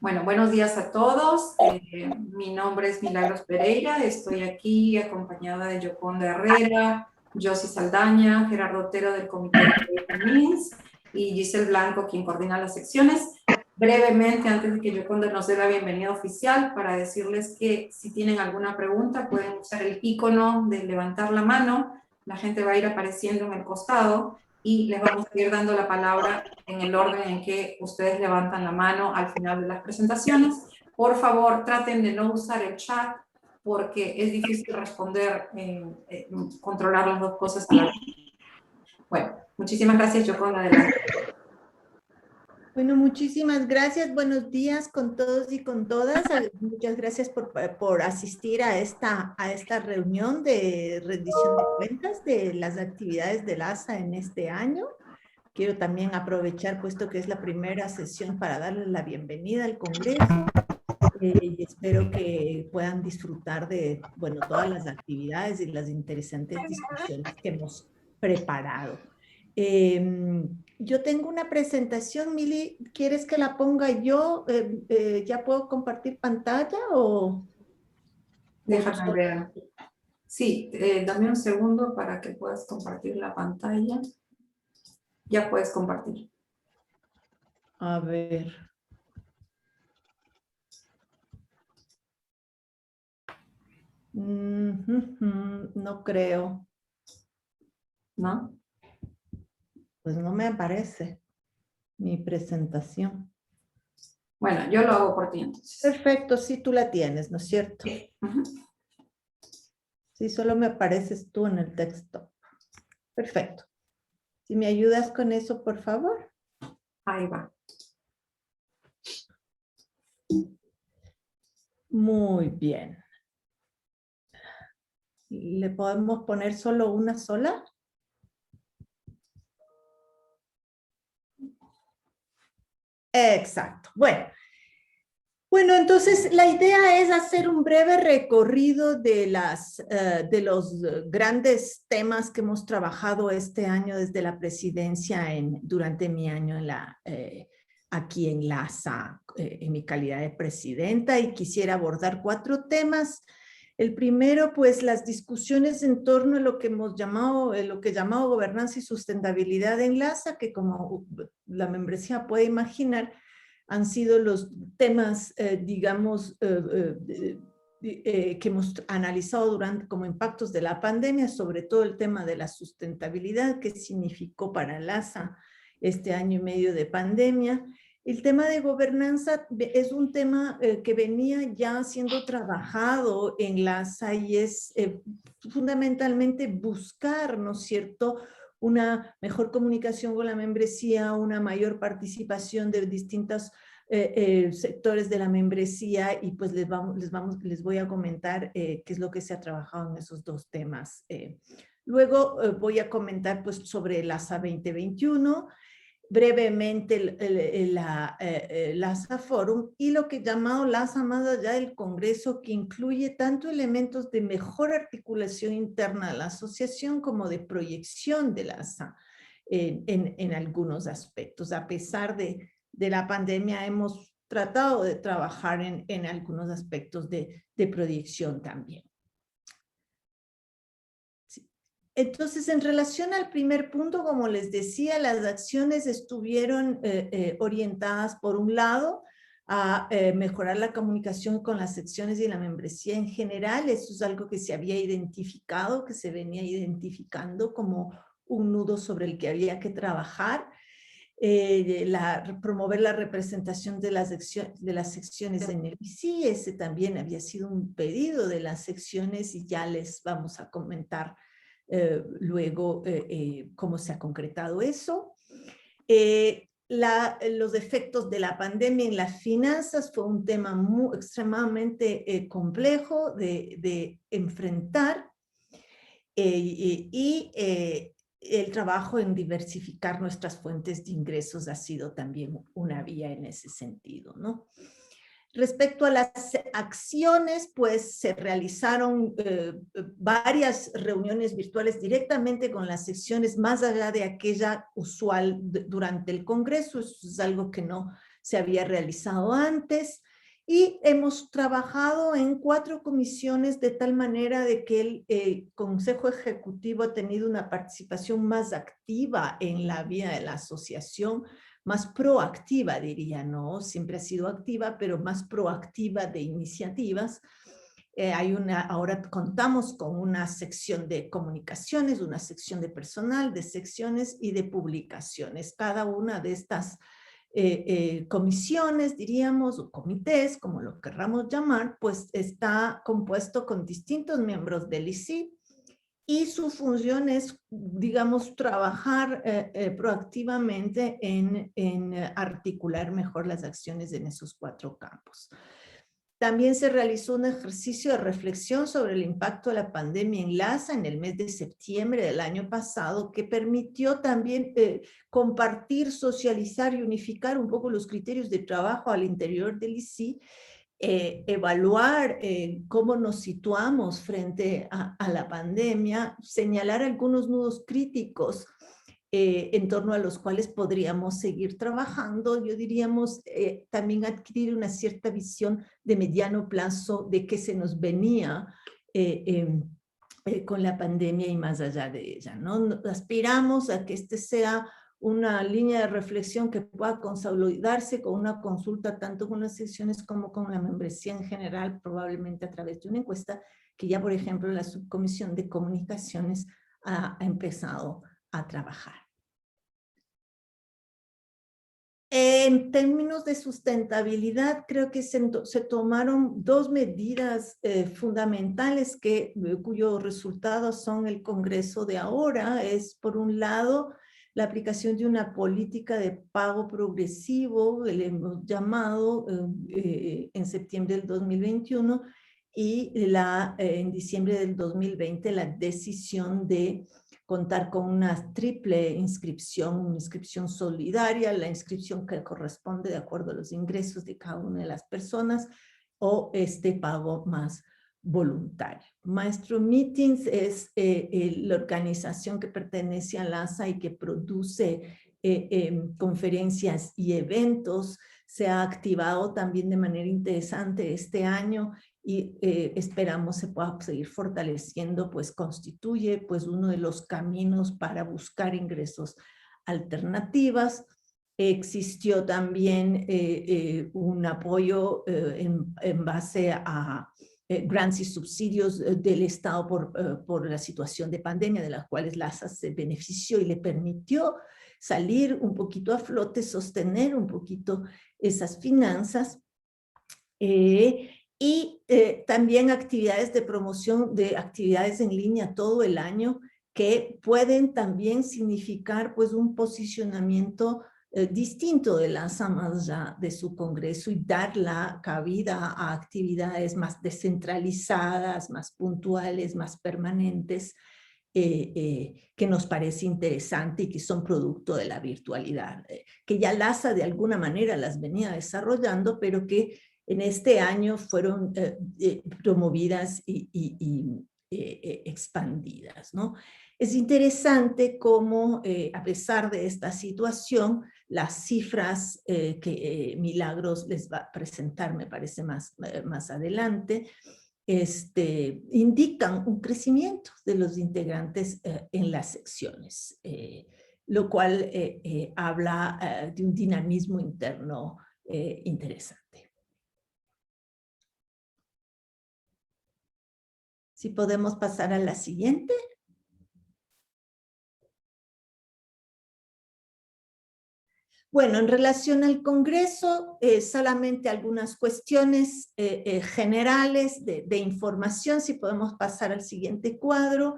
Bueno, buenos días a todos. Mi nombre es Milagros Pereira. Estoy aquí acompañada de Yoconda Herrera, Josie Saldaña, Gerardo Otero del Comité de MINS y Giselle Blanco, quien coordina las secciones. Brevemente, antes de que Yoconda nos dé la bienvenida oficial, para decirles que si tienen alguna pregunta pueden usar el icono de levantar la mano. La gente va a ir apareciendo en el costado y les vamos a ir dando la palabra en el orden en que ustedes levantan la mano al final de las presentaciones. Por favor, traten de no usar el chat porque es difícil responder, controlar las dos cosas a la vez. Bueno, muchísimas gracias, Yoconda, adelante. Bueno, muchísimas gracias. Buenos días con todos y con todas. Muchas gracias por asistir a esta reunión de rendición de cuentas de las actividades del ASA en este año. Quiero también aprovechar, puesto que es la primera sesión, para darles la bienvenida al Congreso. Y espero que puedan disfrutar de, bueno, todas las actividades y las interesantes discusiones que hemos preparado. Yo tengo una presentación, Mili, ¿quieres que la ponga yo? ¿Ya puedo compartir pantalla o...? Déjame ver. Sí, dame un segundo para que puedas compartir la pantalla. Ya puedes compartir. A ver. No creo. ¿No? Pues no me aparece mi presentación. Bueno, yo lo hago por ti entonces. Perfecto, sí, tú la tienes, ¿no es cierto? Sí. Sí, solo me apareces tú en el texto. Perfecto. Si me ayudas con eso, por favor. Ahí va. Muy bien. ¿Le podemos poner solo una sola? Exacto. Bueno, entonces la idea es hacer un breve recorrido de los grandes temas que hemos trabajado este año desde la presidencia durante mi año aquí en LASA, en mi calidad de presidenta, y quisiera abordar 4 temas. El primero, pues, las discusiones en torno a lo que hemos llamado, gobernanza y sustentabilidad en LASA, que como la membresía puede imaginar, han sido los temas, digamos, que hemos analizado como impactos de la pandemia, sobre todo el tema de la sustentabilidad, qué significó para el ASA este año y medio de pandemia. El tema de gobernanza es un tema que venía ya siendo trabajado en la ASA y es fundamentalmente buscar, ¿no es cierto?, una mejor comunicación con la membresía, una mayor participación de distintos sectores de la membresía, y pues les voy a comentar qué es lo que se ha trabajado en esos 2 temas. Luego voy a comentar pues sobre el ASA 2021, brevemente el ASA Forum y lo que he llamado LASA más allá del Congreso, que incluye tanto elementos de mejor articulación interna de la asociación como de proyección del ASA en algunos aspectos. A pesar de la pandemia, hemos tratado de trabajar en algunos aspectos de proyección también. Entonces, en relación al primer punto, como les decía, las acciones estuvieron orientadas, por un lado, a mejorar la comunicación con las secciones y la membresía en general. Eso es algo que se había identificado, que se venía identificando como un nudo sobre el que había que trabajar. Promover la representación de las secciones en el ICI, ese también había sido un pedido de las secciones y ya les vamos a comentar luego cómo se ha concretado eso. Los efectos de la pandemia en las finanzas fue un tema extremadamente complejo de enfrentar, el trabajo en diversificar nuestras fuentes de ingresos ha sido también una vía en ese sentido, ¿no? Respecto a las acciones, pues se realizaron varias reuniones virtuales directamente con las secciones, más allá de aquella usual durante el Congreso. Eso es algo que no se había realizado antes. Y hemos trabajado en 4 comisiones de tal manera de que el Consejo Ejecutivo ha tenido una participación más activa en la vida de la asociación, más proactiva, diría, ¿no? Siempre ha sido activa, pero más proactiva de iniciativas. Ahora contamos con una sección de comunicaciones, una sección de personal, de secciones y de publicaciones. Cada una de estas comisiones, diríamos, o comités, como lo querramos llamar, pues está compuesto con distintos miembros del ICI, y su función es, digamos, trabajar proactivamente en articular mejor las acciones en esos 4 campos. También se realizó un ejercicio de reflexión sobre el impacto de la pandemia en LASA en el mes de septiembre del año pasado, que permitió también compartir, socializar y unificar un poco los criterios de trabajo al interior del ICI, evaluar cómo nos situamos frente a la pandemia, señalar algunos nudos críticos en torno a los cuales podríamos seguir trabajando. Yo diríamos también adquirir una cierta visión de mediano plazo de qué se nos venía con la pandemia y más allá de ella, ¿no? Aspiramos a que este sea una línea de reflexión que pueda consolidarse con una consulta tanto con las secciones como con la membresía en general, probablemente a través de una encuesta que ya, por ejemplo, la subcomisión de comunicaciones ha empezado a trabajar. En términos de sustentabilidad, creo que se tomaron 2 medidas fundamentales cuyos resultados son el Congreso de ahora. Es, por un lado, la aplicación de una política de pago progresivo, le hemos llamado en septiembre del 2021, y en diciembre del 2020 la decisión de contar con una triple inscripción, una inscripción solidaria, la inscripción que corresponde de acuerdo a los ingresos de cada una de las personas, o este pago más voluntario. Maestro Meetings es la organización que pertenece a LASA y que produce conferencias y eventos. Se ha activado también de manera interesante este año y esperamos se pueda seguir fortaleciendo, pues constituye pues uno de los caminos para buscar ingresos alternativas. Existió también un apoyo en base a grants y subsidios del Estado por la situación de pandemia, de las cuales LASA se benefició y le permitió salir un poquito a flote, sostener un poquito esas finanzas. Y también actividades de promoción de actividades en línea todo el año, que pueden también significar pues un posicionamiento distinto de LASA más allá de su congreso, y dar la cabida a actividades más descentralizadas, más puntuales, más permanentes, que nos parece interesante y que son producto de la virtualidad, que ya LASA de alguna manera las venía desarrollando, pero que en este año fueron promovidas y expandidas, ¿no? Es interesante cómo, a pesar de esta situación, las cifras que Milagros les va a presentar, me parece más adelante, indican un crecimiento de los integrantes en las secciones, lo cual habla de un dinamismo interno interesante. Si podemos pasar a la siguiente. Bueno, en relación al Congreso, solamente algunas cuestiones generales de información, si podemos pasar al siguiente cuadro.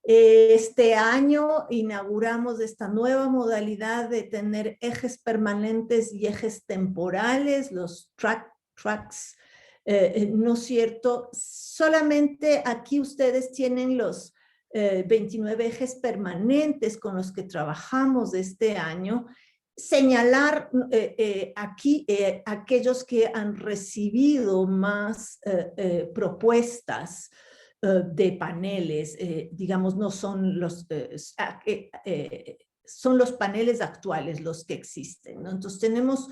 Este año inauguramos esta nueva modalidad de tener ejes permanentes y ejes temporales, los tracks, ¿no es cierto? Solamente aquí ustedes tienen los 29 ejes permanentes con los que trabajamos este año, señalar aquí aquellos que han recibido más propuestas de paneles, digamos, no son son los paneles actuales los que existen, ¿no? Entonces tenemos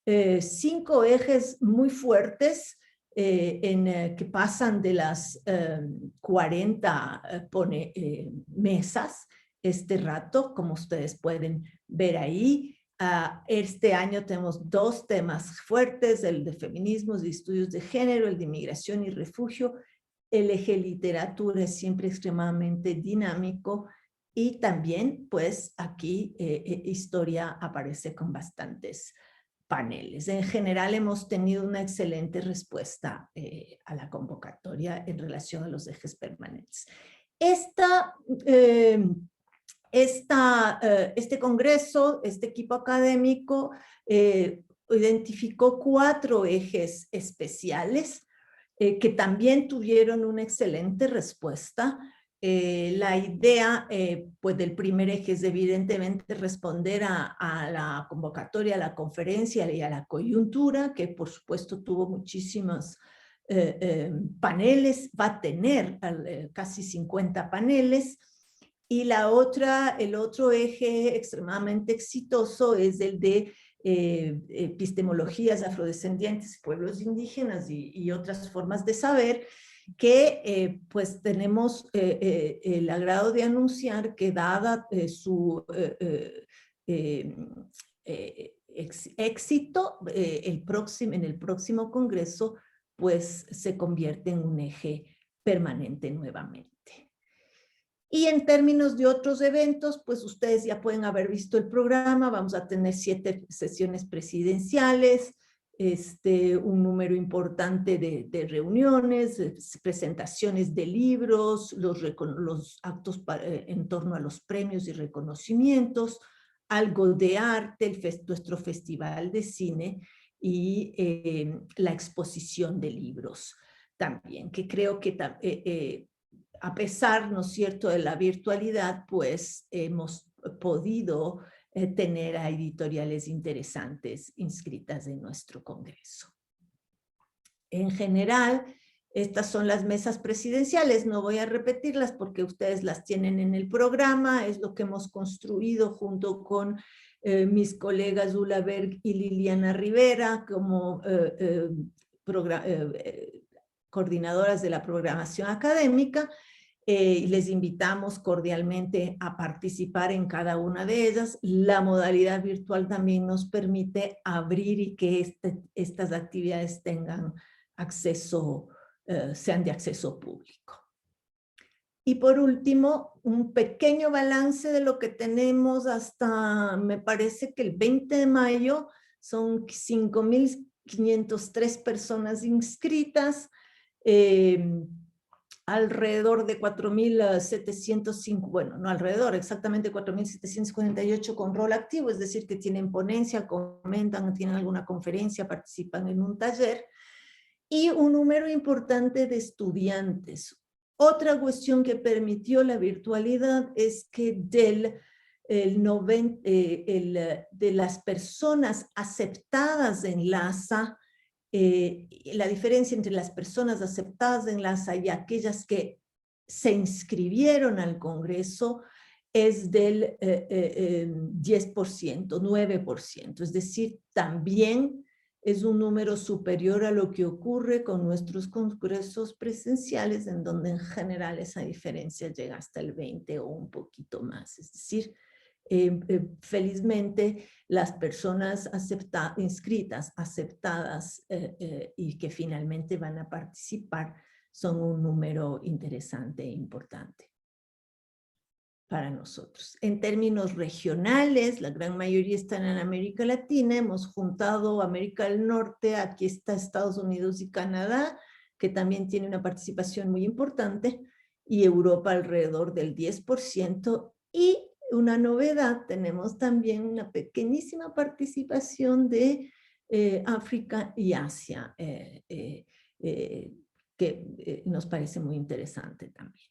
5 ejes muy fuertes que pasan de las 40 mesas este rato, como ustedes pueden ver ahí. Este año tenemos 2 temas fuertes, el de feminismos y estudios de género, el de inmigración y refugio. El eje literatura es siempre extremadamente dinámico y también, pues, aquí historia aparece con bastantes paneles. En general hemos tenido una excelente respuesta a la convocatoria en relación a los ejes permanentes. Este congreso, este equipo académico, identificó 4 ejes especiales que también tuvieron una excelente respuesta. La idea pues del primer eje es evidentemente responder a la convocatoria, a la conferencia y a la coyuntura, que por supuesto tuvo muchísimos paneles, va a tener casi 50 paneles. Y el otro eje extremadamente exitoso es el de epistemologías afrodescendientes, pueblos indígenas y otras formas de saber, que pues tenemos el agrado de anunciar que dada su éxito en el próximo congreso, pues se convierte en un eje permanente nuevamente. Y en términos de otros eventos, pues ustedes ya pueden haber visto el programa, vamos a tener 7 sesiones presidenciales, un número importante de reuniones, presentaciones de libros, los actos en torno a los premios y reconocimientos, algo de arte, nuestro festival de cine y la exposición de libros también, que creo que a pesar, ¿no es cierto?, de la virtualidad, pues hemos podido tener a editoriales interesantes inscritas en nuestro congreso. En general, estas son las mesas presidenciales, no voy a repetirlas porque ustedes las tienen en el programa, es lo que hemos construido junto con mis colegas Ula Berg y Liliana Rivera como coordinadoras de la programación académica. Les invitamos cordialmente a participar en cada una de ellas. La modalidad virtual también nos permite abrir y que estas actividades tengan acceso, sean de acceso público. Y por último, un pequeño balance de lo que tenemos hasta, me parece que el 20 de mayo, son 5.503 personas inscritas, alrededor de 4.705, bueno, no alrededor, exactamente 4.748 con rol activo, es decir, que tienen ponencia, comentan, tienen alguna conferencia, participan en un taller, y un número importante de estudiantes. Otra cuestión que permitió la virtualidad es que de las personas aceptadas en LASA, la diferencia entre las personas aceptadas en LASA y aquellas que se inscribieron al Congreso es del 10%, 9%, es decir, también es un número superior a lo que ocurre con nuestros congresos presenciales, en donde en general esa diferencia llega hasta el 20 o un poquito más. Es decir, felizmente las personas inscritas, aceptadas y que finalmente van a participar son un número interesante e importante para nosotros. En términos regionales, la gran mayoría están en América Latina, hemos juntado América del Norte, aquí está Estados Unidos y Canadá, que también tiene una participación muy importante, y Europa alrededor del 10%, y una novedad, tenemos también una pequeñísima participación de África y Asia, que nos parece muy interesante también.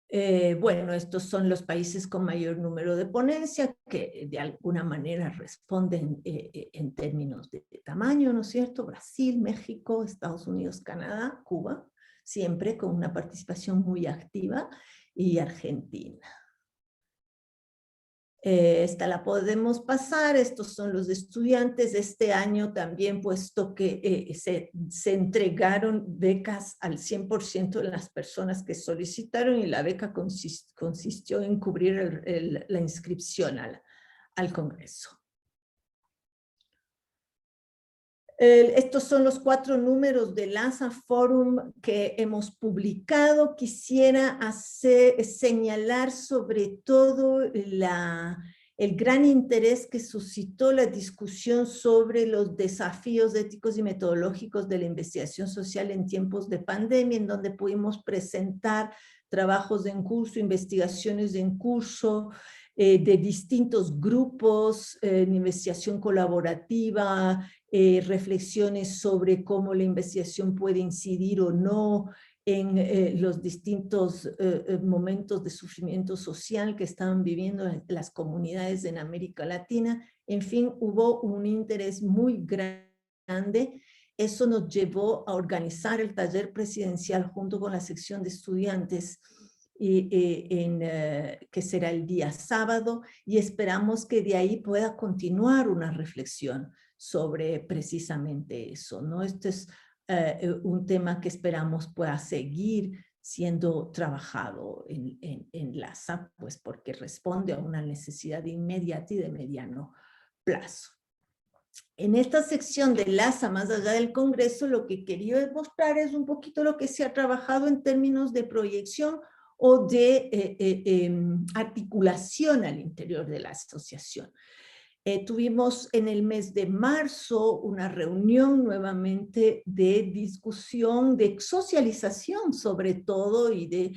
Bueno, estos son los países con mayor número de ponencia que de alguna manera responden en términos de tamaño, ¿no es cierto? Brasil, México, Estados Unidos, Canadá, Cuba, siempre con una participación muy activa, y Argentina. Esta la podemos pasar. Estos son los estudiantes de este año también, puesto que se entregaron becas al 100% de las personas que solicitaron, y la beca consistió en cubrir la inscripción al Congreso. Estos son los 4 números del LASA Forum que hemos publicado. Quisiera señalar sobre todo el gran interés que suscitó la discusión sobre los desafíos éticos y metodológicos de la investigación social en tiempos de pandemia, en donde pudimos presentar trabajos en curso, investigaciones en curso, de distintos grupos, en investigación colaborativa, reflexiones sobre cómo la investigación puede incidir o no en los distintos momentos de sufrimiento social que estaban viviendo las comunidades en América Latina. En fin, hubo un interés muy grande. Eso nos llevó a organizar el taller presidencial junto con la sección de estudiantes, que será el día sábado, y esperamos que de ahí pueda continuar una reflexión sobre precisamente eso, ¿no? Este es un tema que esperamos pueda seguir siendo trabajado en LASA, pues porque responde a una necesidad inmediata y de mediano plazo. En esta sección de LASA, más allá del Congreso, lo que quería mostrar es un poquito lo que se ha trabajado en términos de proyección o de articulación al interior de la asociación. Tuvimos en el mes de marzo una reunión nuevamente de discusión, de socialización sobre todo, y de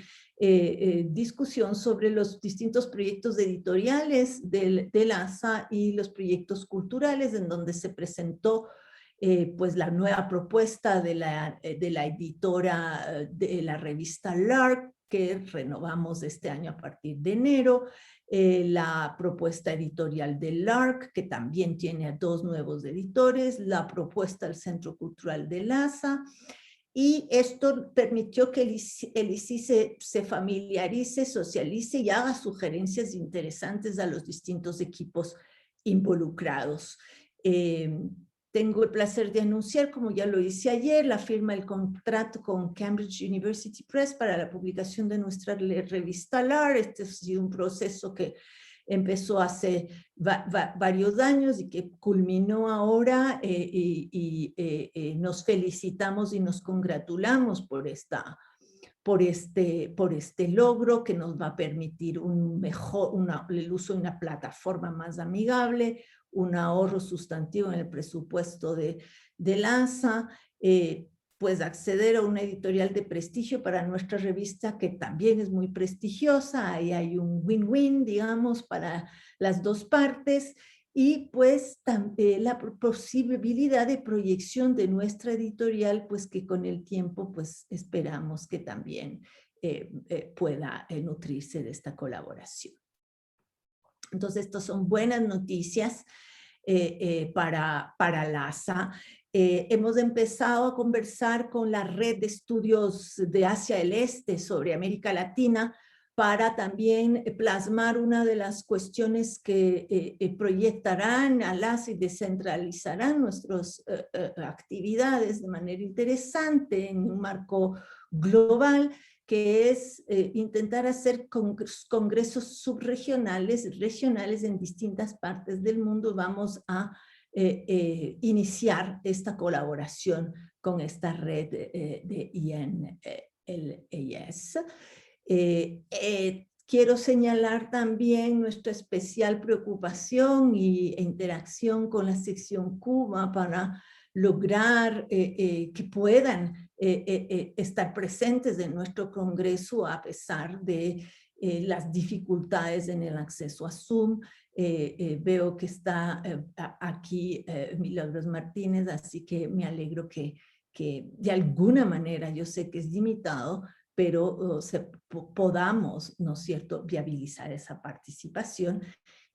discusión sobre los distintos proyectos editoriales del ASA y los proyectos culturales, en donde se presentó pues la nueva propuesta de la editora de la revista LARC, que renovamos este año a partir de enero, la propuesta editorial de LARC, que también tiene a 2 nuevos editores, la propuesta del Centro Cultural de LASA, y esto permitió que el ICI se familiarice, socialice y haga sugerencias interesantes a los distintos equipos involucrados. Tengo el placer de anunciar, como ya lo hice ayer, la firma del contrato con Cambridge University Press para la publicación de nuestra revista LAR. Este ha sido un proceso que empezó hace varios años y que culminó ahora, nos felicitamos y nos congratulamos por este logro, que nos va a permitir el uso de una plataforma más amigable, un ahorro sustantivo en el presupuesto de LASA, pues acceder a una editorial de prestigio para nuestra revista, que también es muy prestigiosa. Ahí hay un win-win, digamos, para las 2 partes, y pues la posibilidad de proyección de nuestra editorial, pues que con el tiempo pues esperamos que también pueda nutrirse de esta colaboración. Entonces, estas son buenas noticias para LASA. Hemos empezado a conversar con la red de estudios de Asia del Este sobre América Latina, para también plasmar una de las cuestiones que proyectarán a LASA y descentralizarán nuestras actividades de manera interesante en un marco global, que es intentar hacer congresos subregionales, regionales en distintas partes del mundo. Vamos a iniciar esta colaboración con esta red de INLS. Quiero señalar también nuestra especial preocupación e interacción con la sección Cuba para lograr que puedan estar presentes en nuestro Congreso a pesar de las dificultades en el acceso a Zoom. Veo que está aquí Milagros Martínez, así que me alegro que de alguna manera, yo sé que es limitado, pero podamos, ¿no es cierto?, viabilizar esa participación.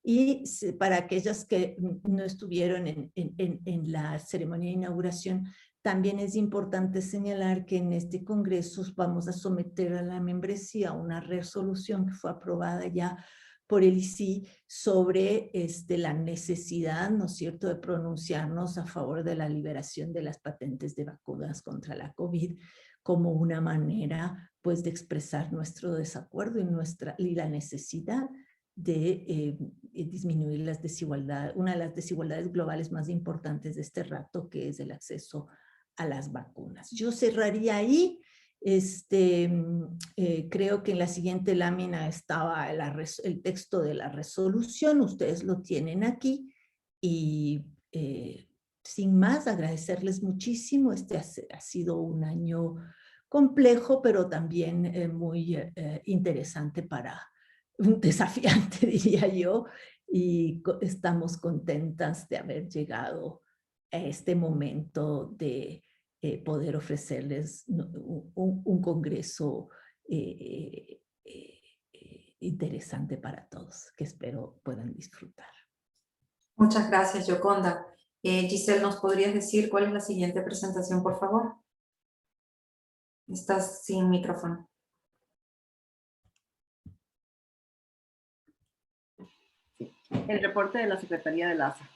Y para aquellas que no estuvieron en la ceremonia de inauguración, también es importante señalar que en este congreso vamos a someter a la membresía una resolución que fue aprobada ya por el ICI sobre la necesidad, ¿no es cierto?, de pronunciarnos a favor de la liberación de las patentes de vacunas contra la COVID como una manera, pues, de expresar nuestro desacuerdo y la necesidad de disminuir las desigualdades, una de las desigualdades globales más importantes de este rato, que es el acceso a las vacunas. Yo cerraría ahí. Creo que en la siguiente lámina estaba el texto de la resolución, ustedes lo tienen aquí, y sin más, agradecerles muchísimo. Ha sido un año complejo, pero también muy interesante desafiante, diría yo, y estamos contentas de haber llegado a este momento de poder ofrecerles un congreso interesante para todos, que espero puedan disfrutar. Muchas gracias, Yoconda. Giselle, ¿nos podrías decir cuál es la siguiente presentación, por favor? Estás sin micrófono. El reporte de la Secretaría de LASA.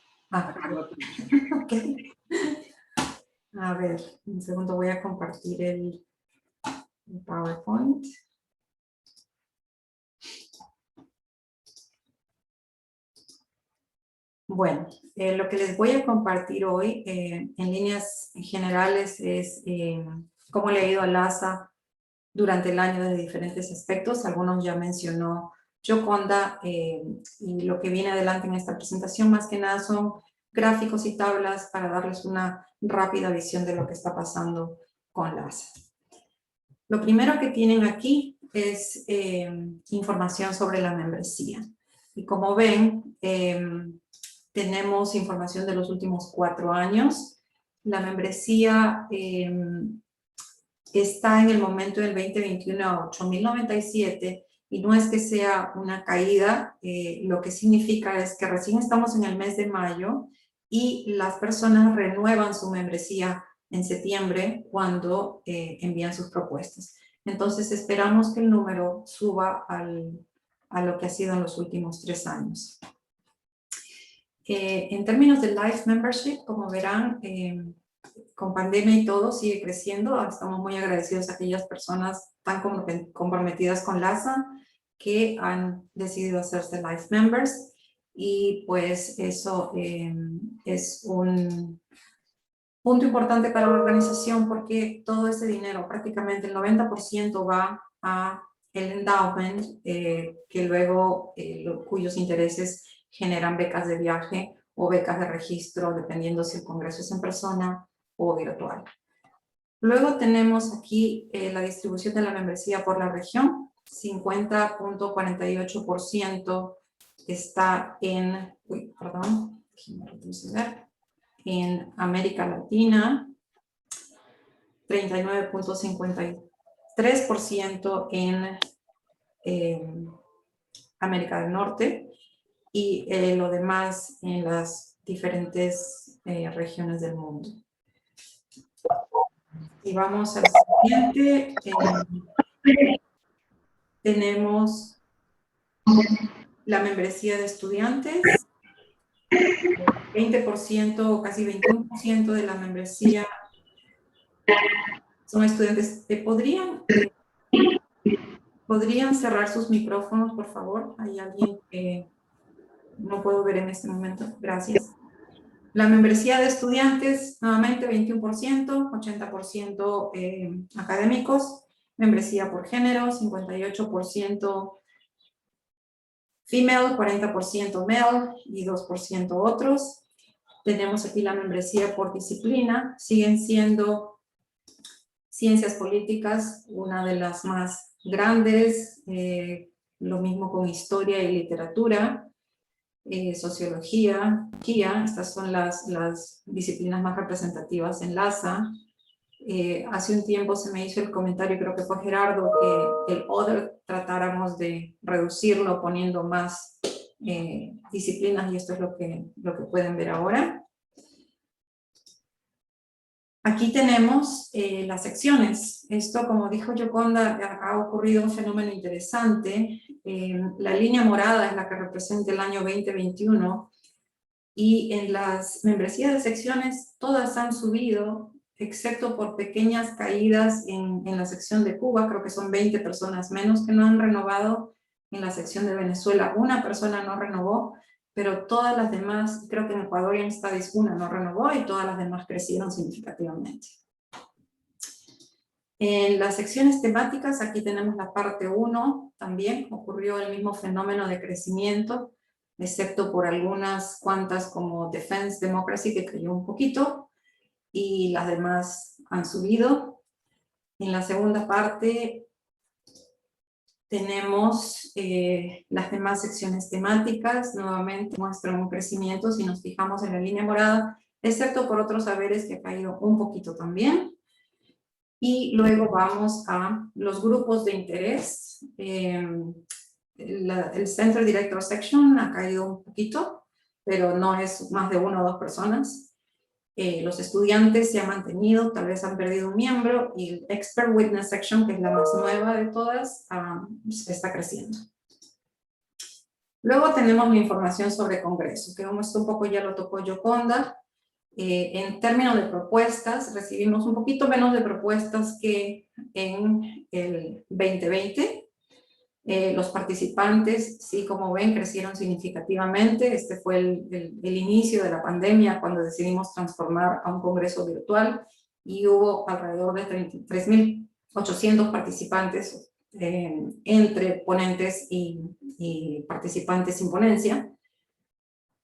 Okay. A ver, un segundo, voy a compartir el PowerPoint. Bueno, lo que les voy a compartir hoy en líneas generales es cómo le ha ido a LASA durante el año desde diferentes aspectos. Algunos ya mencionó Yoconda, y lo que viene adelante en esta presentación más que nada son gráficos y tablas para darles una rápida visión de lo que está pasando con LASA. Lo primero que tienen aquí es información sobre la membresía. Y como ven, tenemos información de los últimos 4 años. La membresía está en el momento del 2021 a 8.097 y no es que sea una caída, lo que significa es que recién estamos en el mes de mayo y las personas renuevan su membresía en septiembre cuando envían sus propuestas. Entonces esperamos que el número suba a lo que ha sido en los últimos 3 años. En términos de Life Membership, como verán, con pandemia y todo sigue creciendo. Estamos muy agradecidos a aquellas personas tan comprometidas con LASA que han decidido hacerse Life Members, y pues eso es un punto importante para la organización porque todo ese dinero, prácticamente el 90% va a el endowment, que luego cuyos intereses generan becas de viaje o becas de registro, dependiendo si el congreso es en persona o virtual. Luego tenemos aquí la distribución de la membresía por la región. 50.48% está en, en América Latina, 39.53% en América del Norte, y lo demás en las diferentes regiones del mundo. Y vamos al siguiente. Tenemos la membresía de estudiantes. 20% o casi 21% de la membresía son estudiantes. ¿Podrían cerrar sus micrófonos, por favor? Hay alguien que no puedo ver en este momento. Gracias. La membresía de estudiantes, nuevamente 21%, 80% académicos. Membresía por género, 58% female, 40% male y 2% otros. Tenemos aquí la membresía por disciplina. Siguen siendo ciencias políticas, una de las más grandes. Lo mismo con historia y literatura. Sociología, estas son las disciplinas más representativas en LASA. Hace un tiempo se me hizo el comentario, creo que fue Gerardo, que el other tratáramos de reducirlo poniendo más disciplinas, y esto es lo que pueden ver ahora. Aquí tenemos las secciones. Esto, como dijo Yoconda, ha ocurrido un fenómeno interesante. La línea morada es la que representa el año 2021, y en las membresías de secciones todas han subido, excepto por pequeñas caídas en la sección de Cuba. Creo que son 20 personas menos que no han renovado. En la sección de Venezuela una persona no renovó, pero todas las demás, creo que en Ecuador y en Studies una no renovó, y todas las demás crecieron significativamente. En las secciones temáticas, aquí tenemos la parte 1, también ocurrió el mismo fenómeno de crecimiento, excepto por algunas cuantas como Defense Democracy, que cayó un poquito, y las demás han subido. En la segunda parte tenemos las demás secciones temáticas, nuevamente muestran un crecimiento si nos fijamos en la línea morada, excepto por otros saberes que ha caído un poquito también. Y luego vamos a los grupos de interés. El Center Director Section ha caído un poquito, pero no es más de 1 o 2 personas. Los estudiantes se han mantenido, tal vez han perdido un miembro, y el Expert Witness Section, que es la más nueva de todas, está creciendo. Luego tenemos la información sobre Congreso, que esto un poco ya lo tocó Yoconda. En términos de propuestas, recibimos un poquito menos de propuestas que en el 2020. Los participantes, sí, como ven, crecieron significativamente. Este fue el inicio de la pandemia, cuando decidimos transformar a un congreso virtual, y hubo alrededor de 33.800 participantes entre ponentes y participantes sin ponencia.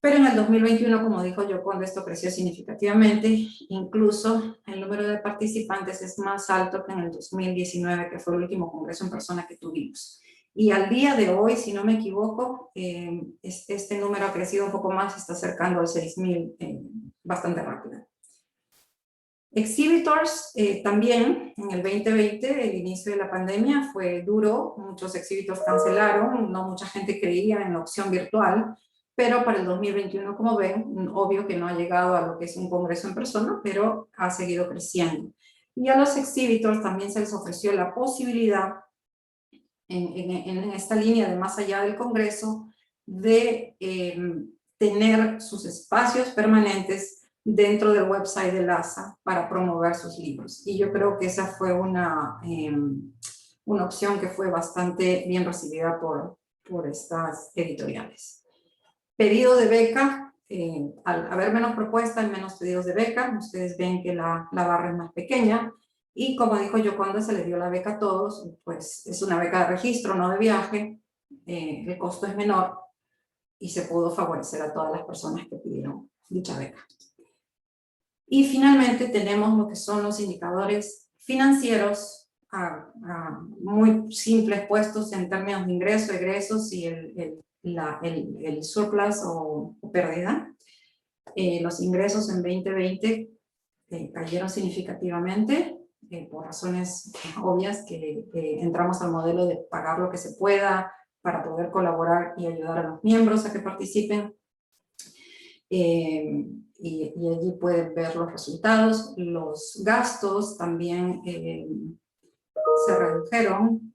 Pero en el 2021, como dijo Yoconda, esto creció significativamente. Incluso el número de participantes es más alto que en el 2019, que fue el último congreso en persona que tuvimos. Y al día de hoy, si no me equivoco, este número ha crecido un poco más, está acercando al 6.000 bastante rápido. Exhibitors, también en el 2020, el inicio de la pandemia fue duro, muchos exhibitors cancelaron, no mucha gente creía en la opción virtual, pero para el 2021, como ven, obvio que no ha llegado a lo que es un congreso en persona, pero ha seguido creciendo. Y a los exhibitors también se les ofreció la posibilidad, en esta línea de más allá del congreso, de tener sus espacios permanentes dentro del website de LASA para promover sus libros. Y yo creo que esa fue una opción que fue bastante bien recibida por estas editoriales. Pedido de beca, al haber menos propuestas, hay menos pedidos de beca. Ustedes ven que la barra es más pequeña, y como dijo Yoconda, se le dio la beca a todos, pues es una beca de registro, no de viaje, el costo es menor, y se pudo favorecer a todas las personas que pidieron dicha beca. Y finalmente tenemos lo que son los indicadores financieros, muy simples, puestos en términos de ingresos, egresos y el surplus o pérdida. Los ingresos en 2020 cayeron significativamente, por razones obvias, que entramos al modelo de pagar lo que se pueda para poder colaborar y ayudar a los miembros a que participen. Y allí pueden ver los resultados. Los gastos también se redujeron,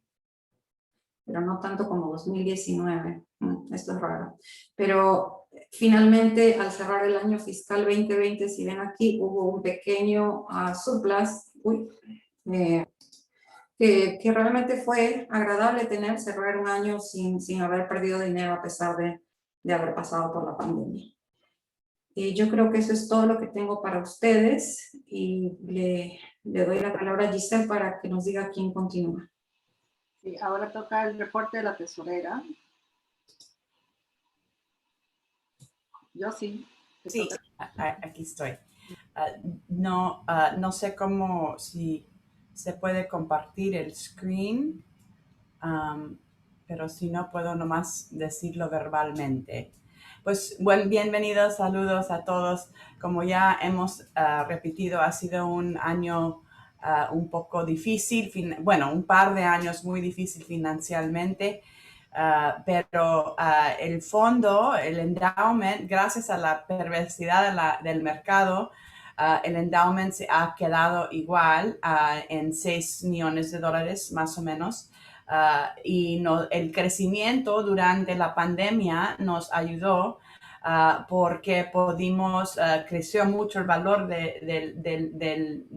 pero no tanto como 2019. Esto es raro. Pero finalmente, al cerrar el año fiscal 2020, si ven aquí, hubo un pequeño surplus, que realmente fue agradable tener, cerrar un año sin haber perdido dinero a pesar de haber pasado por la pandemia. Yo creo que eso es todo lo que tengo para ustedes, y le doy la palabra a Giselle para que nos diga quién continúa. Sí, ahora toca el reporte de la tesorera. Yo sí. Sí, aquí estoy. No sé si se puede compartir el screen, pero si no, puedo nomás decirlo verbalmente. Pues bienvenidos, saludos a todos. Como ya hemos repetido, ha sido un año un poco difícil, bueno, un par de años muy difícil financieramente, pero el fondo, el endowment, gracias a la perversidad del mercado, el endowment se ha quedado igual en $6 millones más o menos. Y el crecimiento durante la pandemia nos ayudó porque creció mucho el valor del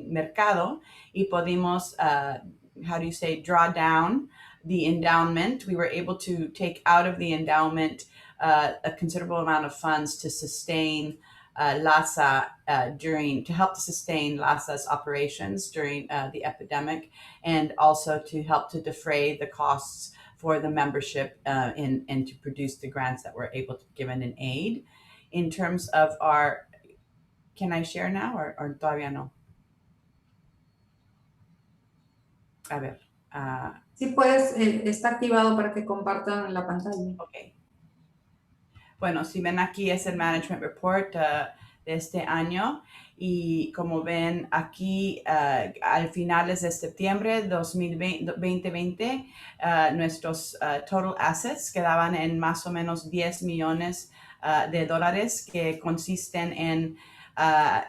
mercado y pudimos, how do you say, draw down the endowment. We were able to take out of the endowment a considerable amount of funds to sustain LASA to help to sustain LASA's operations during the epidemic, and also to help to defray the costs for the membership and to produce the grants that we're able to be given in aid. In terms of can I share now or todavía no? A ver. Sí puedes, está activado para que compartan la pantalla. Ok. Bueno, si ven aquí es el Management Report de este año y como ven aquí al finales de septiembre 2020 nuestros total assets quedaban en más o menos $10 millones de dólares que consisten en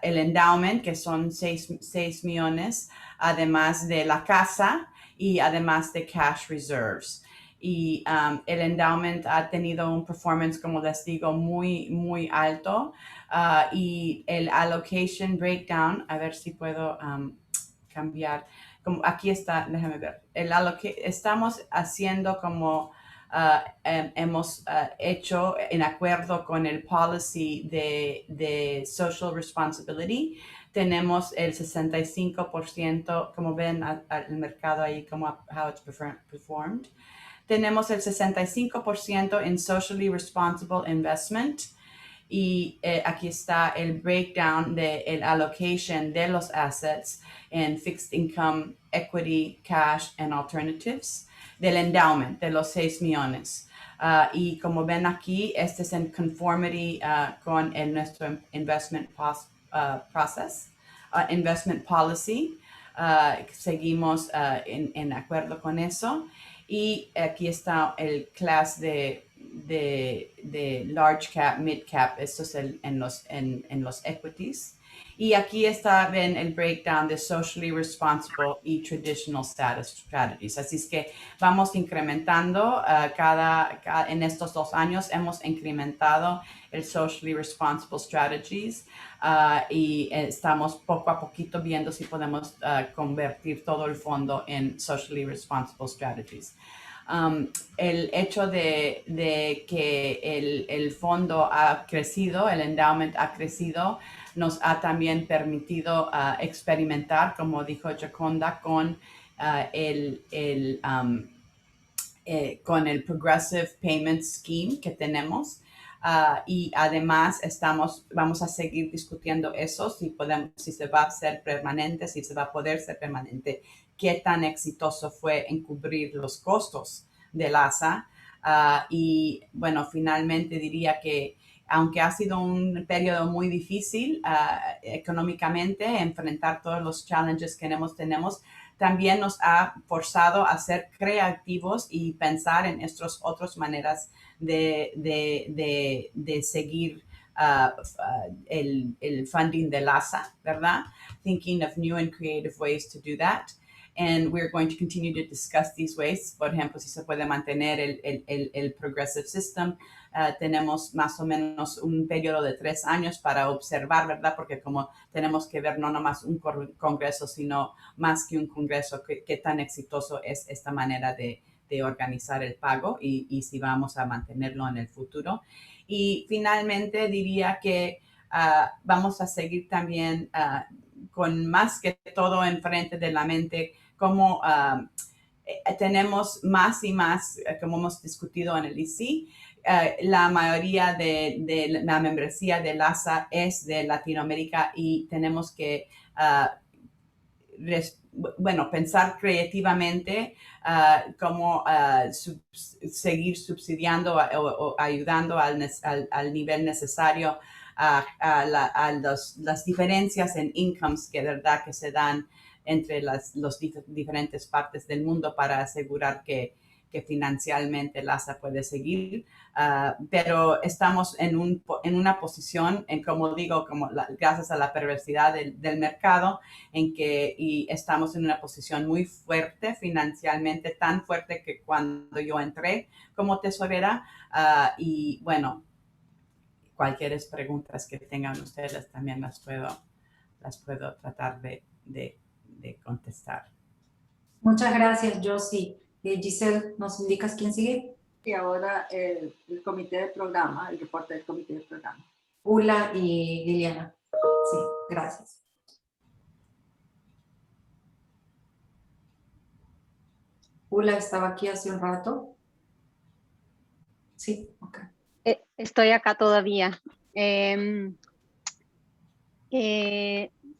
el endowment que son 6 millones, además de la casa y además de cash reserves. Y el endowment ha tenido un performance, como les digo, muy, muy alto. Y el allocation breakdown, a ver si puedo cambiar. Como aquí está, déjame ver. Estamos haciendo como hemos hecho en acuerdo con el policy de social responsibility. Tenemos el 65%, como ven el mercado ahí, como how it's performed. Tenemos el 65% en Socially Responsible Investment y aquí está el breakdown del allocation de los assets en Fixed Income, Equity, Cash and Alternatives del endowment de los 6 millones. Y como ven aquí, este es en conformity con nuestro investment investment policy. Seguimos en acuerdo con eso. Y aquí está el class de large cap, mid cap, esto es en los equities. Y aquí está, ven el breakdown de socially responsible y traditional status strategies. Así es que vamos incrementando en estos 2 años hemos incrementado el socially responsible strategies y estamos poco a poquito viendo si podemos convertir todo el fondo en socially responsible strategies. El hecho de que el fondo ha crecido, el endowment ha crecido, nos ha también permitido experimentar, como dijo Gioconda, con con el Progressive Payment Scheme que tenemos. Y además vamos a seguir discutiendo eso, si se va a ser permanente, si se va a poder ser permanente, qué tan exitoso fue en cubrir los costos del ASA. Y bueno, finalmente diría que aunque ha sido un periodo muy difícil económicamente, enfrentar todos los challenges que tenemos, también nos ha forzado a ser creativos y pensar en estas otras maneras de seguir el funding del ASA, ¿verdad? Thinking of new and creative ways to do that. And we're going to continue to discuss these ways. Por ejemplo, si se puede mantener el progressive system. Tenemos más o menos un periodo de 3 años para observar, ¿verdad? Porque como tenemos que ver no nomás un congreso, sino más que un congreso, qué tan exitoso es esta manera de organizar el pago y si vamos a mantenerlo en el futuro. Y finalmente diría que vamos a seguir también con más que todo enfrente de la mente, como tenemos más y más, como hemos discutido en el IC, la mayoría de la membresía del ASA es de Latinoamérica y tenemos que pensar creativamente cómo seguir subsidiando o ayudando al nivel necesario a las diferencias en incomes que de verdad que se dan entre las diferentes partes del mundo para asegurar que financieramente LASA puede seguir. Pero estamos en una posición, como digo, gracias a la perversidad del mercado, y estamos en una posición muy fuerte financieramente, tan fuerte que cuando yo entré como tesorera, y bueno, cualquier preguntas que tengan ustedes también las puedo tratar de contestar. Muchas gracias, Josie. Giselle, ¿nos indicas quién sigue? Y ahora el comité de programa, el reporte del comité de programa. Ula y Liliana. Sí, gracias. Ula estaba aquí hace un rato. Sí, ok. Estoy acá todavía.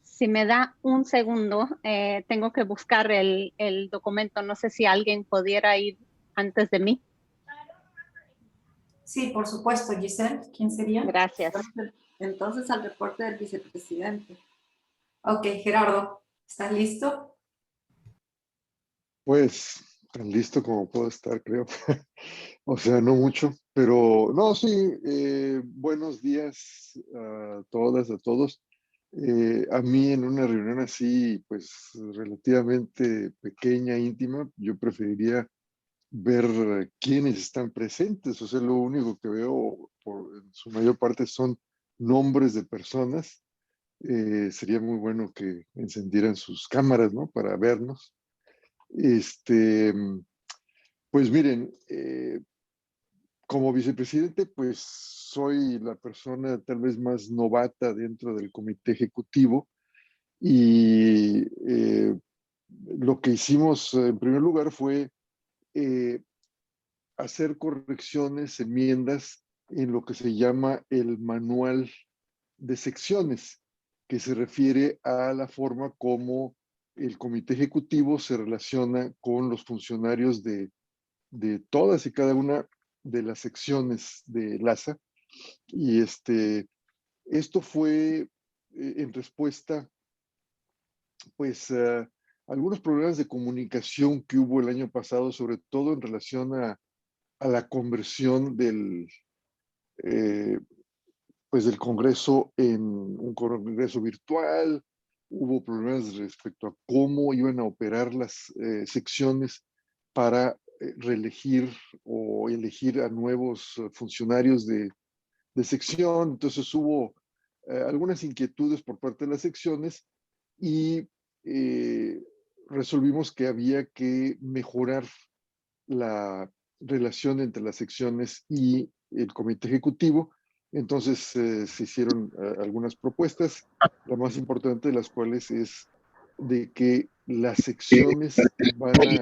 Si me da un segundo, tengo que buscar el documento. No sé si alguien pudiera ir antes de mí. Sí, por supuesto, Giselle. ¿Quién sería? Gracias. Entonces, al reporte del vicepresidente. Ok, Gerardo, ¿estás listo? Pues tan listo como puedo estar, creo. O sea, no mucho, pero no, sí, buenos días a todas, a todos. A mí en una reunión así, pues relativamente pequeña, íntima, yo preferiría ver quiénes están presentes. O sea, lo único que veo en su mayor parte son nombres de personas. Sería muy bueno que encendieran sus cámaras, ¿no? Para vernos. Pues miren, como vicepresidente, pues soy la persona tal vez más novata dentro del comité ejecutivo y lo que hicimos en primer lugar fue hacer correcciones, enmiendas en lo que se llama el manual de secciones, que se refiere a la forma como el comité ejecutivo se relaciona con los funcionarios de todas y cada una de las secciones de LASA. Y esto fue en respuesta, pues, a algunos problemas de comunicación que hubo el año pasado, sobre todo en relación a la conversión pues del Congreso en un Congreso virtual. Hubo problemas respecto a cómo iban a operar las secciones para reelegir o elegir a nuevos funcionarios de sección. Entonces hubo algunas inquietudes por parte de las secciones y resolvimos que había que mejorar la relación entre las secciones y el comité ejecutivo. Entonces se hicieron algunas propuestas, la más importante de las cuales es de que las secciones van a...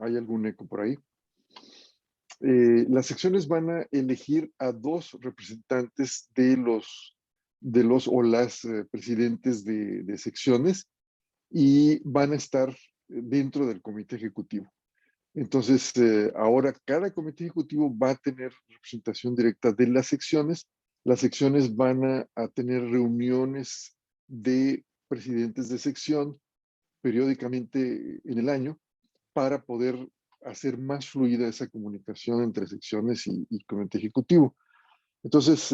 ¿Hay algún eco por ahí? Las secciones van a elegir a 2 representantes de los o las presidentes de secciones y van a estar dentro del comité ejecutivo. Entonces, ahora cada comité ejecutivo va a tener representación directa de las secciones. Las secciones van a tener reuniones de presidentes de sección periódicamente en el año para poder hacer más fluida esa comunicación entre secciones y comité ejecutivo. Entonces,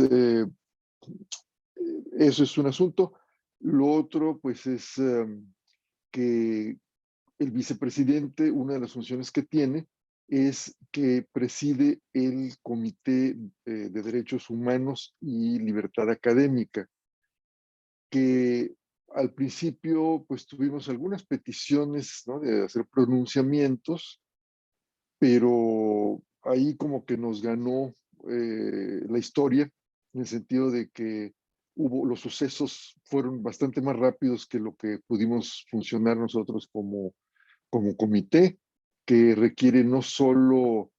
eso es un asunto. Lo otro, pues, es que el vicepresidente, una de las funciones que tiene es que preside el Comité de Derechos Humanos y Libertad Académica, que al principio pues tuvimos algunas peticiones, ¿no?, de hacer pronunciamientos, pero ahí como que nos ganó la historia, en el sentido de que los sucesos fueron bastante más rápidos que lo que pudimos funcionar nosotros como comité, que requiere no solo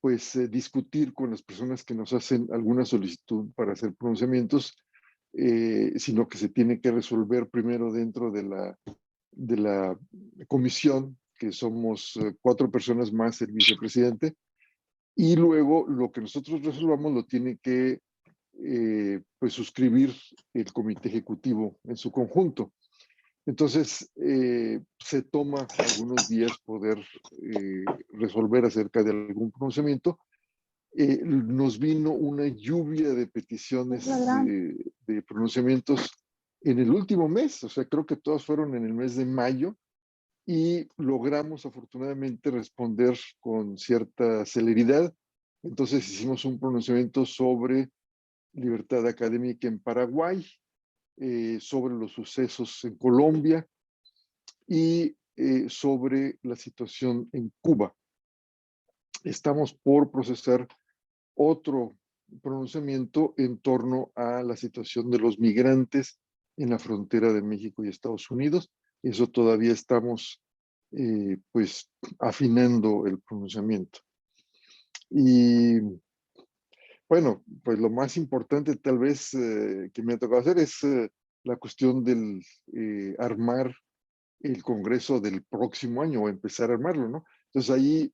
pues discutir con las personas que nos hacen alguna solicitud para hacer pronunciamientos, sino que se tiene que resolver primero dentro de la comisión, que somos 4 personas más el vicepresidente, y luego lo que nosotros resolvamos lo tiene que pues suscribir el comité ejecutivo en su conjunto. Entonces, se toma algunos días poder resolver acerca de algún pronunciamiento. Nos vino una lluvia de peticiones de pronunciamientos en el último mes, o sea, creo que todas fueron en el mes de mayo, y logramos afortunadamente responder con cierta celeridad. Entonces hicimos un pronunciamiento sobre libertad académica en Paraguay, sobre los sucesos en Colombia y sobre la situación en Cuba. Estamos por procesar otro pronunciamiento en torno a la situación de los migrantes en la frontera de México y Estados Unidos. Eso todavía estamos pues afinando el pronunciamiento. Y bueno, pues lo más importante tal vez que me ha tocado hacer es la cuestión del armar el Congreso del próximo año o empezar a armarlo, ¿no? Entonces ahí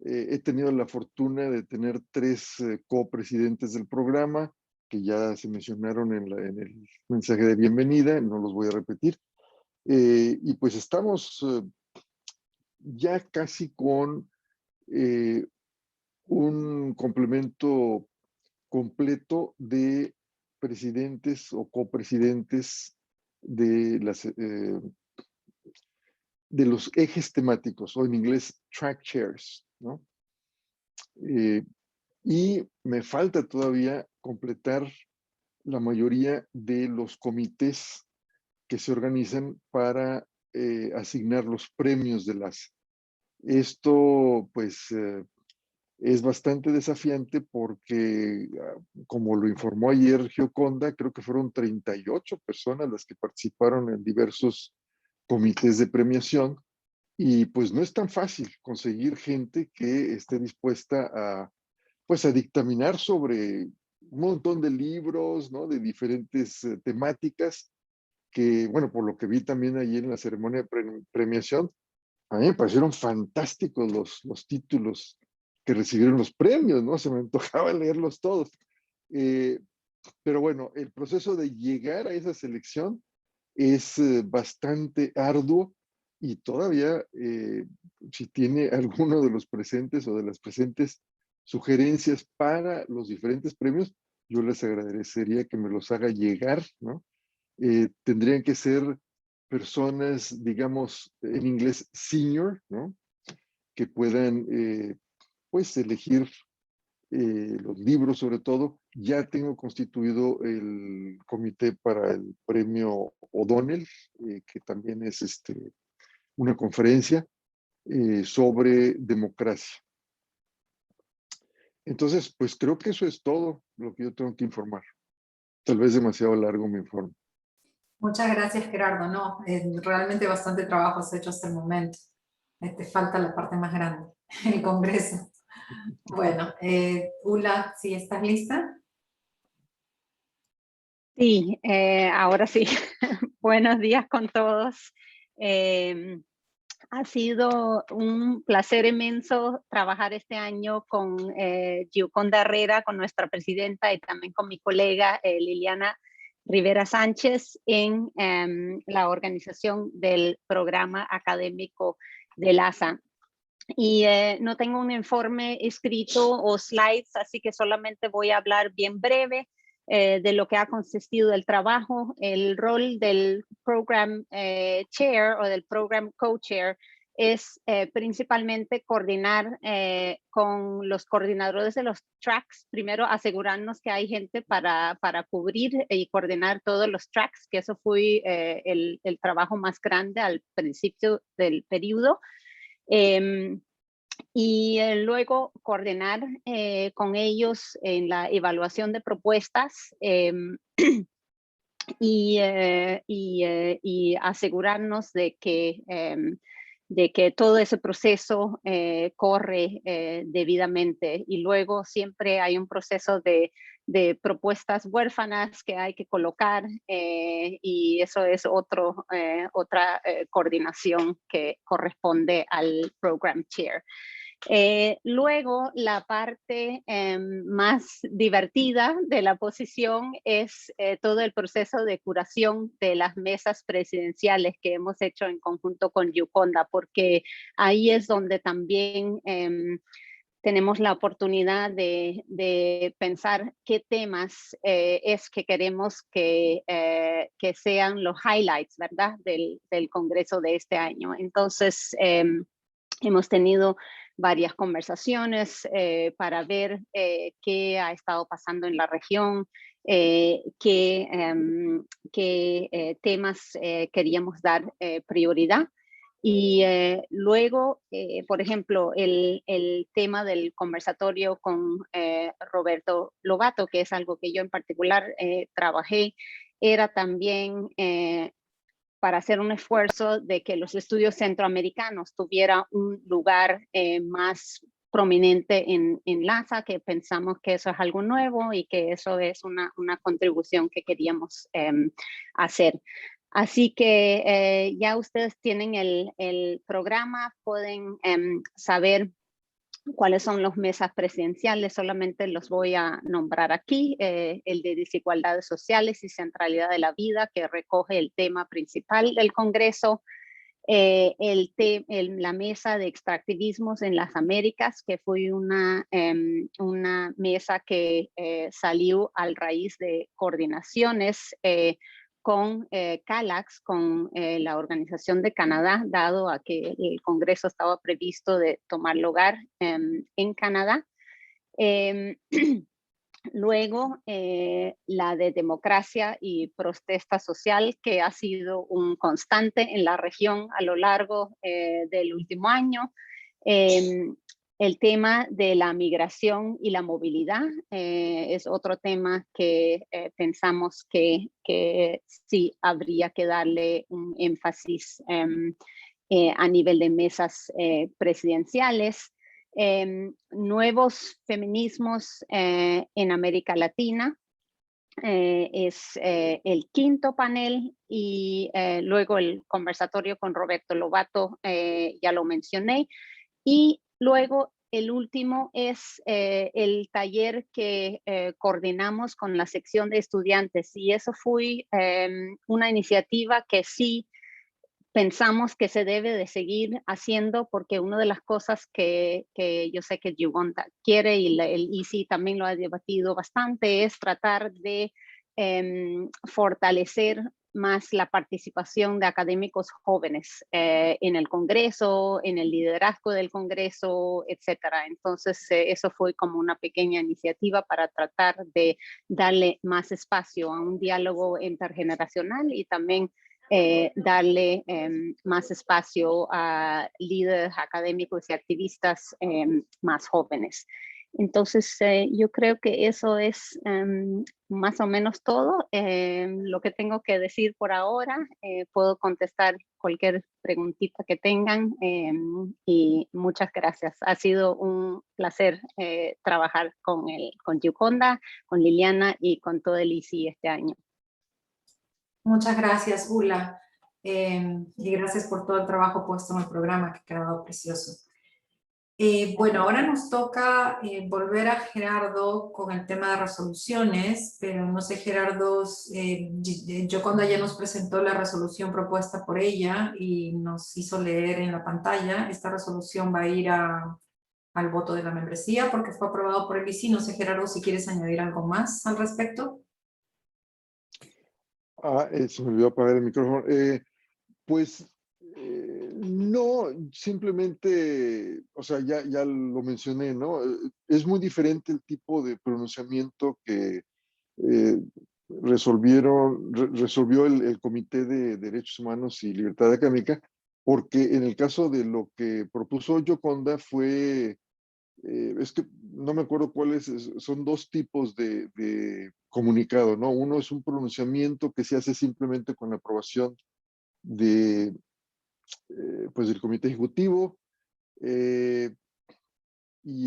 he tenido la fortuna de tener 3 copresidentes del programa que ya se mencionaron en el mensaje de bienvenida, no los voy a repetir. Y pues estamos ya casi con un complemento completo de presidentes o copresidentes de los ejes temáticos, o en inglés track chairs, ¿no? Y me falta todavía completar la mayoría de los comités que se organizan para asignar los premios de LASA. Esto, pues, es bastante desafiante porque, como lo informó ayer Gioconda, creo que fueron 38 personas las que participaron en diversos comités de premiación, y pues no es tan fácil conseguir gente que esté dispuesta pues a dictaminar sobre un montón de libros, ¿no? De diferentes temáticas que, bueno, por lo que vi también allí en la ceremonia de premiación, a mí me parecieron fantásticos los títulos que recibieron los premios, ¿no? Se me antojaba leerlos todos. Pero bueno, el proceso de llegar a esa selección es bastante arduo, y todavía, si tiene alguno de los presentes o de las presentes sugerencias para los diferentes premios, yo les agradecería que me los haga llegar, ¿no? Tendrían que ser personas, digamos, en inglés senior, ¿no? Que puedan, pues, elegir los libros sobre todo. Ya tengo constituido el comité para el premio O'Donnell, que también es una conferencia sobre democracia. Entonces, pues creo que eso es todo lo que yo tengo que informar. Tal vez demasiado largo mi informe. Muchas gracias, Gerardo. No, realmente bastante trabajo has hecho hasta el momento. Te falta la parte más grande, el Congreso. Bueno, Ula, ¿sí estás lista? Sí, ahora sí. Buenos días con todos. Ha sido un placer inmenso trabajar este año con Gioconda Herrera, con nuestra presidenta, y también con mi colega Liliana Rivera Sánchez en la organización del programa académico de LASA. Y no tengo un informe escrito o slides, así que solamente voy a hablar bien breve de lo que ha consistido el trabajo. El rol del program chair o del program co-chair es principalmente coordinar con los coordinadores de los tracks. Primero, asegurarnos que hay gente para cubrir y coordinar todos los tracks, que eso fue el trabajo más grande al principio del periodo. Y luego coordinar con ellos en la evaluación de propuestas y asegurarnos de que todo ese proceso corre debidamente. Y luego siempre hay un proceso de propuestas huérfanas que hay que colocar, y eso es otra coordinación que corresponde al Program Chair. Luego, la parte más divertida de la posición es todo el proceso de curación de las mesas presidenciales que hemos hecho en conjunto con Yukonda, porque ahí es donde también tenemos la oportunidad de pensar qué temas es que queremos que sean los highlights, ¿verdad?, del Congreso de este año. Entonces, hemos tenido varias conversaciones para ver qué ha estado pasando en la región, qué temas queríamos dar prioridad. Y luego, por ejemplo, el tema del conversatorio con Roberto Lobato, que es algo que yo en particular trabajé, era también para hacer un esfuerzo de que los estudios centroamericanos tuvieran un lugar más prominente en LASA, que pensamos que eso es algo nuevo y que eso es una contribución que queríamos hacer. Así que ya ustedes tienen el programa, pueden saber cuáles son las mesas presidenciales, solamente los voy a nombrar aquí, el de desigualdades sociales y centralidad de la vida, que recoge el tema principal del Congreso, la mesa de extractivismos en las Américas, que fue una mesa que salió a raíz de coordinaciones con CALAX, con la Organización de Canadá, dado a que el Congreso estaba previsto de tomar lugar en Canadá. Luego, la de democracia y protesta social, que ha sido un constante en la región a lo largo del último año. El tema de la migración y la movilidad es otro tema que pensamos que sí habría que darle un énfasis a nivel de mesas presidenciales. Nuevos feminismos en América Latina es el quinto panel, y luego el conversatorio con Roberto Lobato, ya lo mencioné, y luego el último es el taller que coordinamos con la sección de estudiantes, y eso fue una iniciativa que sí pensamos que se debe de seguir haciendo, porque una de las cosas que yo sé que Yukonda quiere, y el ICI también lo ha debatido bastante, es tratar de fortalecer más la participación de académicos jóvenes en el Congreso, en el liderazgo del Congreso, etcétera. Entonces, eso fue como una pequeña iniciativa para tratar de darle más espacio a un diálogo intergeneracional y también darle más espacio a líderes académicos y activistas más jóvenes. Entonces, yo creo que eso es más o menos todo lo que tengo que decir por ahora. Puedo contestar cualquier preguntita que tengan y muchas gracias. Ha sido un placer trabajar con Yukonda, con Liliana y con todo el ICI este año. Muchas gracias, Ula, y gracias por todo el trabajo puesto en el programa, que ha quedado precioso. Bueno, ahora nos toca volver a Gerardo con el tema de resoluciones, pero no sé, Gerardo, Yukonda ya nos presentó la resolución propuesta por ella y nos hizo leer en la pantalla. Esta resolución va a ir al voto de la membresía porque fue aprobado por el ICI. No sé, Gerardo, si quieres añadir algo más al respecto. Se me olvidó apagar el micrófono. No, simplemente, o sea, ya lo mencioné, ¿no? Es muy diferente el tipo de pronunciamiento que resolvió el Comité de Derechos Humanos y Libertad Académica, porque en el caso de lo que propuso Yukonda fue, es que no me acuerdo cuáles, son dos tipos de comunicado, ¿no? Uno es un pronunciamiento que se hace simplemente con la aprobación de pues del comité ejecutivo, y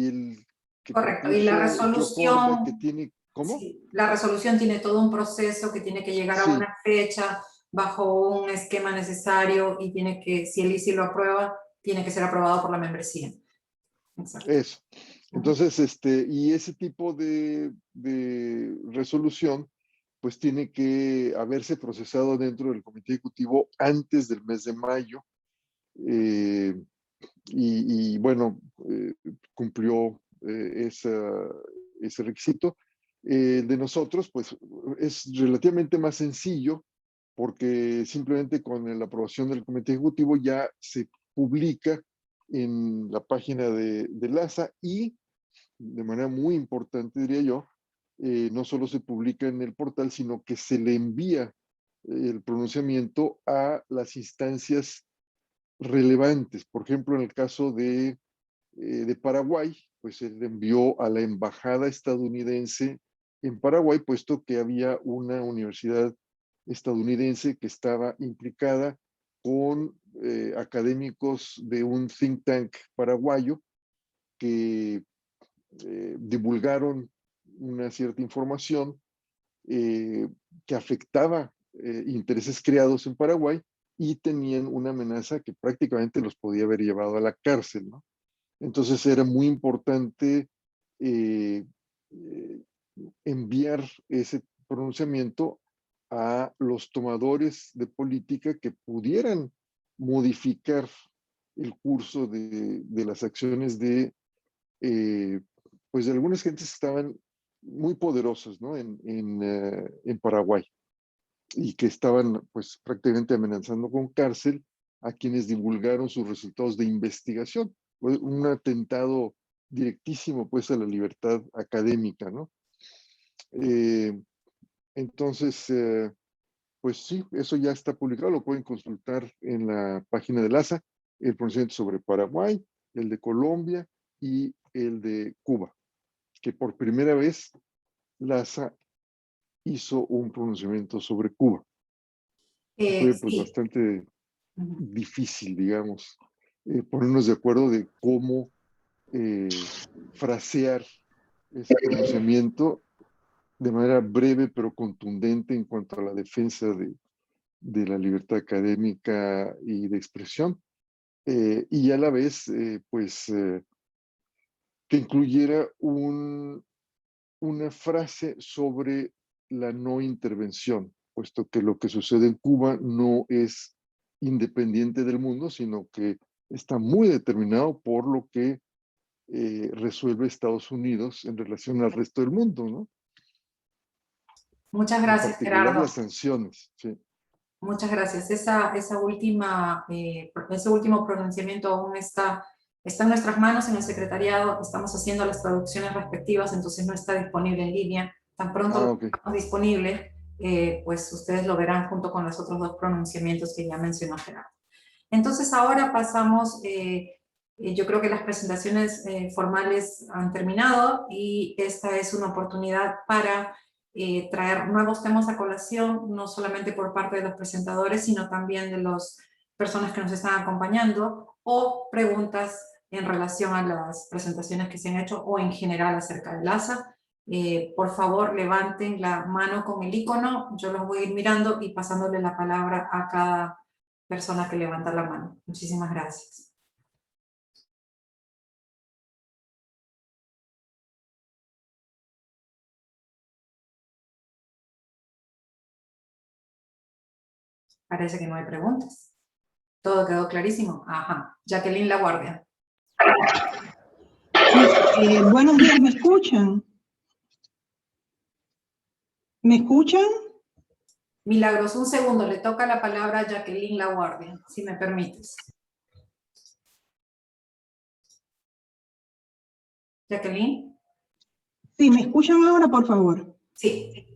el que Correcto, y la propuso Yukonda, que resolución, tiene, ¿cómo? sí, la resolución tiene todo un proceso que tiene que llegar a Sí, una fecha bajo un esquema necesario y tiene que, si el ICI lo aprueba, tiene que ser aprobado por la membresía. Exacto. Eso. Entonces, y ese tipo de resolución, pues tiene que haberse procesado dentro del comité ejecutivo antes del mes de mayo. Y bueno, cumplió ese requisito. De nosotros, pues es relativamente más sencillo porque simplemente con la aprobación del comité ejecutivo ya se publica en la página de LASA y de manera muy importante, diría yo, no solo se publica en el portal, sino que se le envía el pronunciamiento a las instancias relevantes. Por ejemplo, en el caso de Paraguay, pues se le envió a la embajada estadounidense en Paraguay, puesto que había una universidad estadounidense que estaba implicada con académicos de un think tank paraguayo que divulgaron una cierta información que afectaba intereses creados en Paraguay y tenían una amenaza que prácticamente los podía haber llevado a la cárcel, ¿no? Entonces era muy importante enviar ese pronunciamiento a los tomadores de política que pudieran modificar el curso de las acciones pues de algunas gentes que estaban muy poderosas, ¿no? en Paraguay y que estaban pues prácticamente amenazando con cárcel a quienes divulgaron sus resultados de investigación. Fue un atentado directísimo pues a la libertad académica, ¿no? Entonces, pues sí, eso ya está publicado, lo pueden consultar en la página de LASA, el pronunciamiento sobre Paraguay, el de Colombia y el de Cuba, que por primera vez LASA hizo un pronunciamiento sobre Cuba. Fue pues Sí. bastante difícil, digamos, ponernos de acuerdo de cómo frasear ese pronunciamiento de manera breve pero contundente en cuanto a la defensa de la libertad académica y de expresión, y a la vez, pues, que incluyera una frase sobre la no intervención, puesto que lo que sucede en Cuba no es independiente del mundo, sino que está muy determinado por lo que resuelve Estados Unidos en relación al resto del mundo, ¿no? Muchas En gracias, particular Gerardo. las sanciones, sí. Muchas gracias. Ese último pronunciamiento aún está en nuestras manos en el secretariado. Estamos haciendo las traducciones respectivas, entonces no está disponible en línea. Tan pronto lo Okay. tengamos disponible, pues ustedes lo verán junto con los otros dos pronunciamientos que ya mencionó Gerardo. Entonces ahora pasamos, yo creo que las presentaciones formales han terminado y esta es una oportunidad para traer nuevos temas a colación, no solamente por parte de los presentadores, sino también de las personas que nos están acompañando, o preguntas en relación a las presentaciones que se han hecho o en general acerca del ASA. Por favor, levanten la mano con el icono, yo los voy a ir mirando y pasándole la palabra a cada persona que levanta la mano. Muchísimas gracias. Parece que no hay preguntas. Todo quedó clarísimo. Ajá. Jacqueline Laguardia. Sí, buenos días, ¿me escuchan? ¿Me escuchan? Milagros, un segundo, le toca la palabra a Jacqueline Laguardia, si me permites. Jacqueline. Sí, ¿me escuchan ahora, por favor? Sí.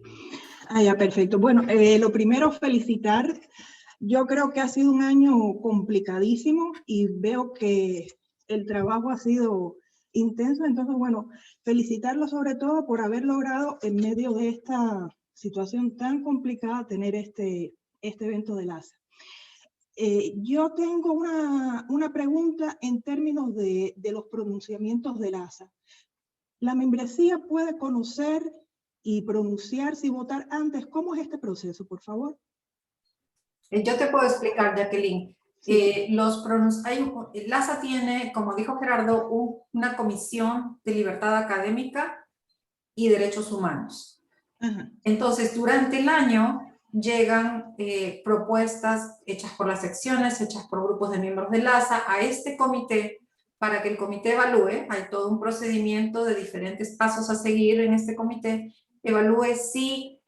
Ah, ya, perfecto. Bueno, lo primero, felicitar. Yo creo que ha sido un año complicadísimo y veo que el trabajo ha sido intenso. Entonces, bueno, felicitarlo sobre todo por haber logrado en medio de esta situación tan complicada tener este evento del ASA. Yo tengo una pregunta en términos de los pronunciamientos del ASA. ¿La membresía puede conocer y pronunciarse y votar antes? ¿Cómo es este proceso, por favor? Yo te puedo explicar, Jacqueline. LASA tiene, como dijo Gerardo, una comisión de libertad académica y derechos humanos. Ajá. Entonces, durante el año llegan propuestas hechas por las secciones, hechas por grupos de miembros de LASA a este comité para que el comité evalúe. Hay todo un procedimiento de diferentes pasos a seguir en este comité. Evalúe si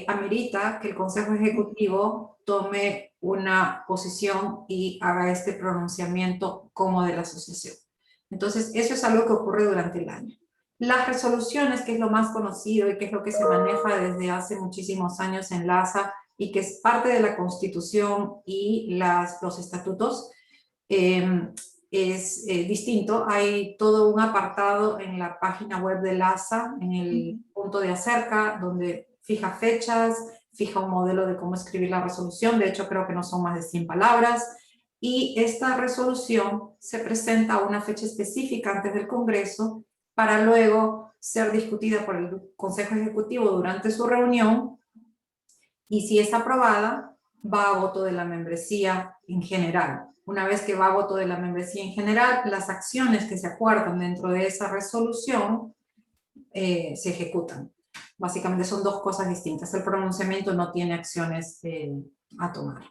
amerita que el Consejo Ejecutivo tome una posición y haga este pronunciamiento como de la asociación. Entonces, eso es algo que ocurre durante el año. Las resoluciones, que es lo más conocido y que es lo que se maneja desde hace muchísimos años en LASA y que es parte de la Constitución y los estatutos, es distinto. Hay todo un apartado en la página web de LASA, en el punto de acerca, donde fija fechas, fija un modelo de cómo escribir la resolución. De hecho, creo que no son más de 100 palabras. Y esta resolución se presenta a una fecha específica antes del Congreso para luego ser discutida por el Consejo Ejecutivo durante su reunión, y si es aprobada, va a voto de la membresía en general. Una vez que va a voto de la membresía en general, las acciones que se acuerdan dentro de esa resolución se ejecutan. Básicamente son dos cosas distintas. El pronunciamiento no tiene acciones a tomar.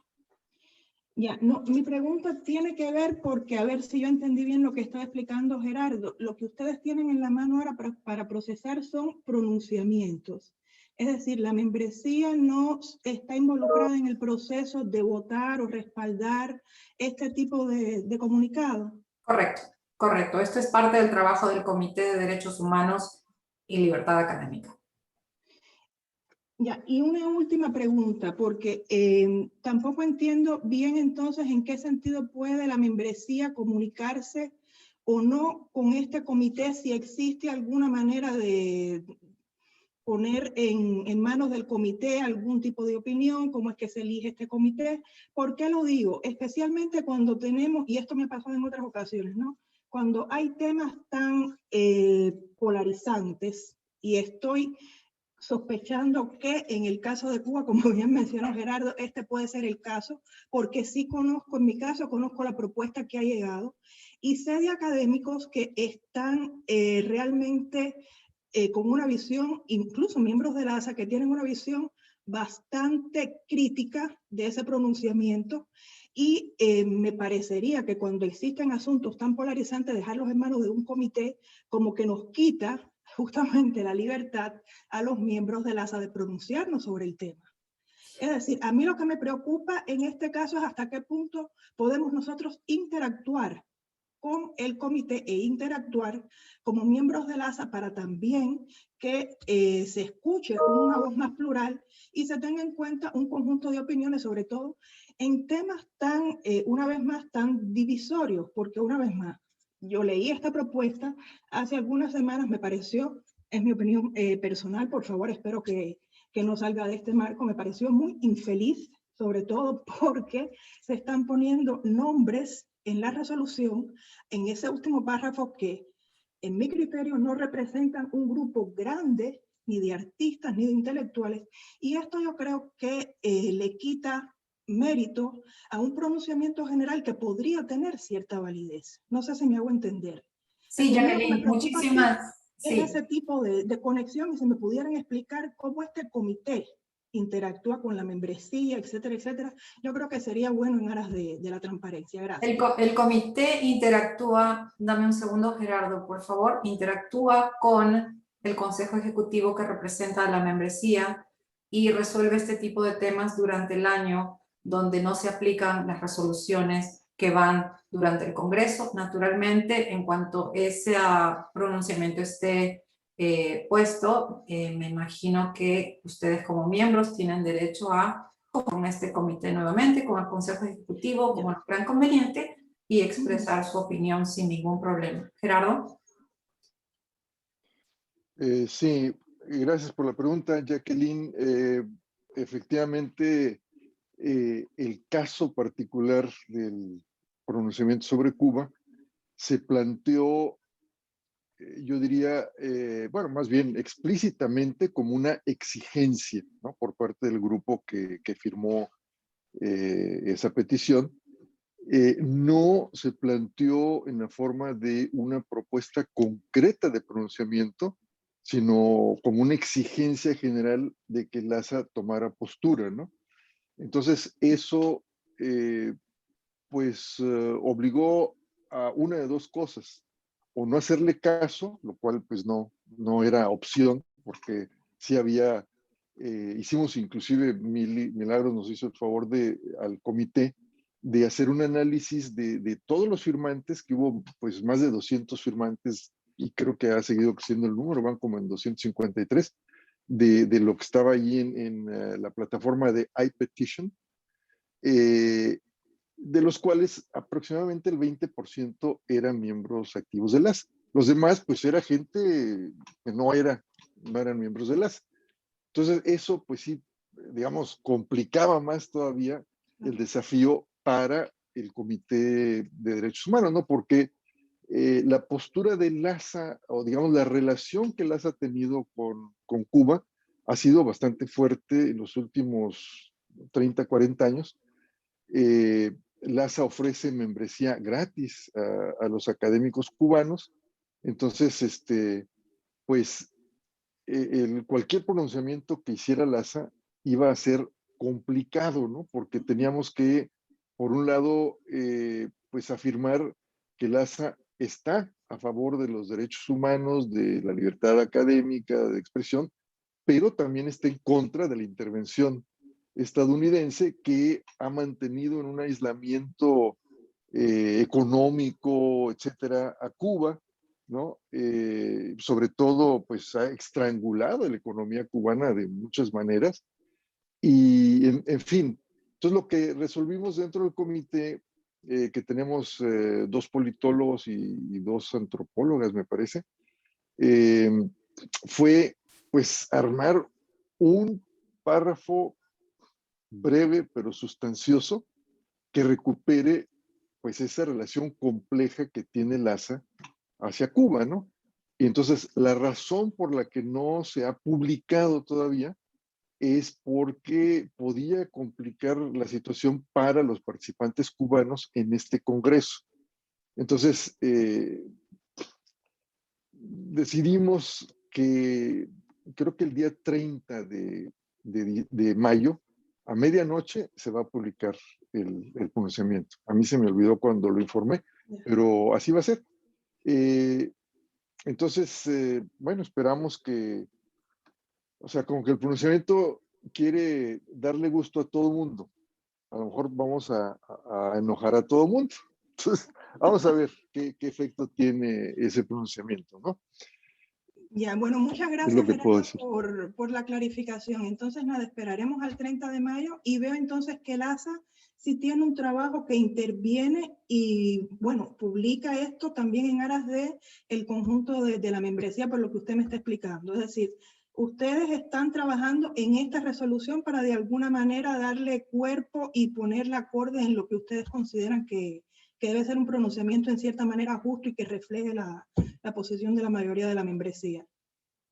Ya, no, mi pregunta tiene que ver porque, a ver si yo entendí bien lo que estaba explicando Gerardo, lo que ustedes tienen en la mano ahora para procesar son pronunciamientos. Es decir, la membresía no está involucrada en el proceso de votar o respaldar este tipo de comunicado. Correcto, correcto. Esto es parte del trabajo del Comité de Derechos Humanos y Libertad Académica. Ya, y una última pregunta, porque tampoco entiendo bien entonces en qué sentido puede la membresía comunicarse o no con este comité, si existe alguna manera de poner en manos del comité algún tipo de opinión, cómo es que se elige este comité. ¿Por qué lo digo? Especialmente cuando tenemos, y esto me ha pasado en otras ocasiones, ¿no? Cuando hay temas tan polarizantes, y estoy sospechando que en el caso de Cuba, como bien mencionó Gerardo, este puede ser el caso, porque sí conozco, en mi caso, conozco la propuesta que ha llegado y sé de académicos que están realmente con una visión, incluso miembros de la ASA que tienen una visión bastante crítica de ese pronunciamiento, y me parecería que cuando existen asuntos tan polarizantes, dejarlos en manos de un comité como que nos quita justamente la libertad a los miembros del ASA de pronunciarnos sobre el tema. Es decir, a mí lo que me preocupa en este caso es hasta qué punto podemos nosotros interactuar con el comité e interactuar como miembros del ASA para también que se escuche con una voz más plural y se tenga en cuenta un conjunto de opiniones, sobre todo en temas tan, una vez más, tan divisorios, porque una vez más, yo leí esta propuesta hace algunas semanas, me pareció, es mi opinión personal, por favor, espero que no salga de este marco, me pareció muy infeliz, sobre todo porque se están poniendo nombres en la resolución, en ese último párrafo que, en mi criterio, no representan un grupo grande, ni de artistas, ni de intelectuales, y esto yo creo que le quita mérito a un pronunciamiento general que podría tener cierta validez. No sé si me hago entender. Sí, Jacqueline, muchísimas. Es ese tipo de conexión, y si me pudieran explicar cómo este comité interactúa con la membresía, etcétera, etcétera, yo creo que sería bueno en aras de la transparencia. Gracias. El comité interactúa, dame un segundo Gerardo, por favor, interactúa con el Consejo Ejecutivo que representa a la membresía y resuelve este tipo de temas durante el año donde no se aplican las resoluciones que van durante el Congreso. Naturalmente, en cuanto ese pronunciamiento esté puesto, me imagino que ustedes como miembros tienen derecho a, con este comité nuevamente, con el Consejo Ejecutivo, como lo crean conveniente, y expresar su opinión sin ningún problema. Gerardo. Sí, gracias por la pregunta, Jacqueline. Efectivamente, el caso particular del pronunciamiento sobre Cuba se planteó, yo diría, bueno, más bien explícitamente como una exigencia, ¿no?, por parte del grupo que firmó esa petición. no se planteó en la forma de una propuesta concreta de pronunciamiento, sino como una exigencia general de que LASA tomara postura, ¿no? Entonces, eso obligó a una de dos cosas, o no hacerle caso, lo cual pues no era opción, porque sí había, hicimos inclusive, Milagros nos hizo el favor al comité de hacer un análisis de todos los firmantes, que hubo pues más de 200 firmantes, y creo que ha seguido creciendo el número, van como en 253, de lo que estaba allí en la plataforma de iPetition, de los cuales aproximadamente el 20% eran miembros activos de LASA. Los demás, pues, era gente que no eran miembros de LASA. Entonces, eso, pues sí, digamos, complicaba más todavía el desafío para el Comité de Derechos Humanos, ¿no? Porque la postura de LASA, o digamos, la relación que LASA ha tenido con Cuba, ha sido bastante fuerte en los últimos 30, 40 años. LASA ofrece membresía gratis a los académicos cubanos. Entonces, pues, cualquier pronunciamiento que hiciera LASA iba a ser complicado, ¿no? Porque teníamos que, por un lado, pues afirmar que LASA está a favor de los derechos humanos, de la libertad académica, de expresión, pero también está en contra de la intervención estadounidense, que ha mantenido en un aislamiento económico, etcétera, a Cuba, ¿no? Sobre todo, pues ha estrangulado la economía cubana de muchas maneras. Y, en fin, entonces lo que resolvimos dentro del comité, que tenemos dos politólogos y dos antropólogas, me parece, fue pues armar un párrafo breve pero sustancioso que recupere pues esa relación compleja que tiene LASA hacia Cuba, ¿no? Y entonces la razón por la que no se ha publicado todavía es porque podía complicar la situación para los participantes cubanos en este congreso. Entonces, decidimos que, creo que el día 30 de mayo, a medianoche, se va a publicar el pronunciamiento. A mí se me olvidó cuando lo informé, pero así va a ser. Entonces, bueno, esperamos que, o sea, como que el pronunciamiento quiere darle gusto a todo el mundo. A lo mejor vamos a enojar a todo el mundo. Entonces, vamos a ver qué efecto tiene ese pronunciamiento, ¿no? Ya, bueno, muchas gracias, Es lo que Gerardo, puedo decir. por la clarificación. Entonces, nada, esperaremos al 30 de mayo y veo entonces que LASA sí tiene un trabajo que interviene y, bueno, publica esto también en aras de el conjunto de la membresía, por lo que usted me está explicando. Es decir, ustedes están trabajando en esta resolución para de alguna manera darle cuerpo y ponerla acorde en lo que ustedes consideran que debe ser un pronunciamiento en cierta manera justo y que refleje la posición de la mayoría de la membresía.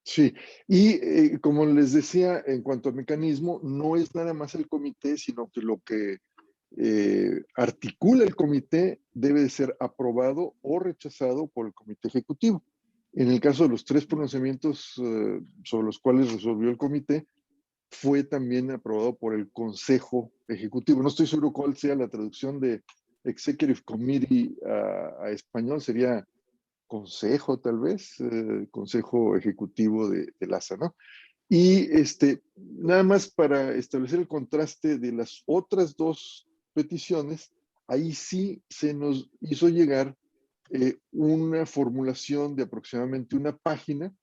Sí, y como les decía, en cuanto al mecanismo, no es nada más el comité, sino que lo que articula el comité debe de ser aprobado o rechazado por el comité ejecutivo. En el caso de los 3 pronunciamientos sobre los cuales resolvió el comité, fue también aprobado por el Consejo Ejecutivo. No estoy seguro cuál sea la traducción de Executive Committee a español, sería consejo tal vez, Consejo Ejecutivo de LASA, ¿no? Y nada más para establecer el contraste de las otras 2 peticiones, ahí sí se nos hizo llegar una formulación de aproximadamente una página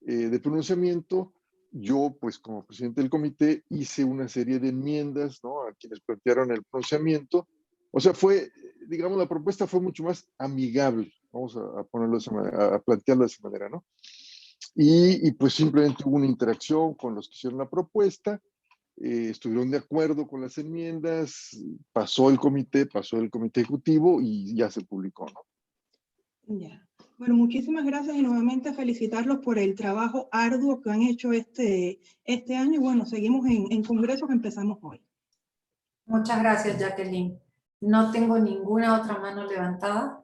de pronunciamiento. Yo, pues como presidente del comité, hice una serie de enmiendas, ¿no?, a quienes plantearon el pronunciamiento. O sea, digamos, la propuesta fue mucho más amigable, vamos a ponerlo de esa manera, a plantearlo de esa manera, ¿no? Y pues simplemente hubo una interacción con los que hicieron la propuesta, estuvieron de acuerdo con las enmiendas, pasó el comité ejecutivo y ya se publicó, ¿no? Ya. Bueno, muchísimas gracias y nuevamente felicitarlos por el trabajo arduo que han hecho este año. Y bueno, seguimos en Congreso que empezamos hoy. Muchas gracias, Jacqueline. No tengo ninguna otra mano levantada.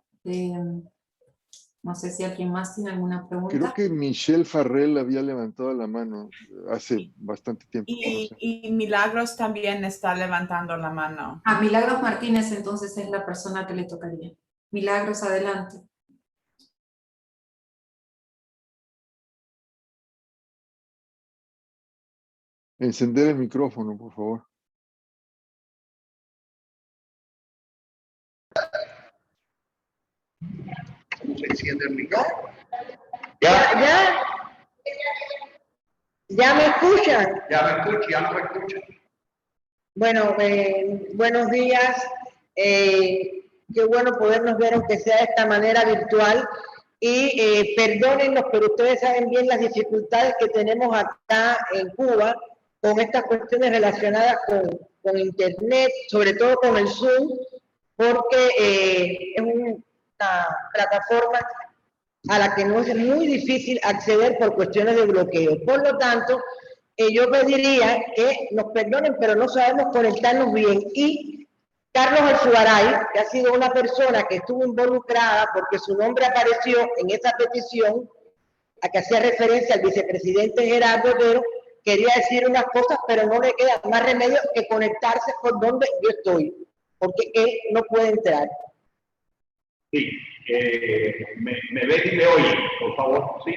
No sé si alguien más tiene alguna pregunta. Creo que Michelle Farrell había levantado la mano hace bastante tiempo. No sé. Y Milagros también está levantando la mano. Milagros Martínez entonces es la persona que le tocaría. Milagros, adelante. Encender el micrófono, por favor. ¿Cómo se enciende el micrófono? ¿Ya? ¿Ya me escuchan? Ya me escuchan, ya no me escuchan. Bueno, buenos días. Qué bueno podernos ver, aunque sea de esta manera virtual. Y perdónennos, pero ustedes saben bien las dificultades que tenemos acá en Cuba con estas cuestiones relacionadas con Internet, sobre todo con el Zoom, porque es una plataforma a la que no es muy difícil acceder por cuestiones de bloqueo. Por lo tanto, yo pediría que nos perdonen, pero no sabemos conectarnos bien. Y Carlos Alzugaray, que ha sido una persona que estuvo involucrada porque su nombre apareció en esa petición a que hacía referencia al vicepresidente Gerardo Otero, quería decir unas cosas, pero no le queda más remedio que conectarse por donde yo estoy, porque él no puede entrar. Sí, me ven y me oyen, por favor. Sí,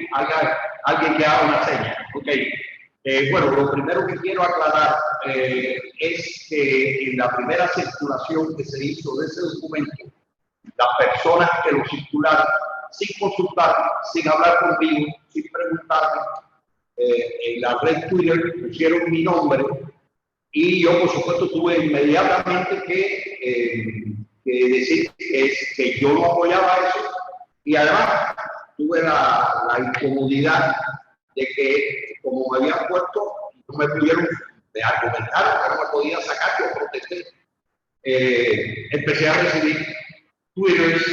alguien que haga una seña. Ok. Bueno, lo primero que quiero aclarar es que en la primera circulación que se hizo de ese documento, las personas que lo circularon sin consultar, sin hablar conmigo, sin preguntarme, en la red Twitter pusieron mi nombre y yo, por supuesto, tuve inmediatamente que decir que yo no apoyaba eso y además tuve la incomodidad de que como me habían puesto, no me pudieron argumentar, que no me podían sacar, yo protesté. Empecé a recibir twitters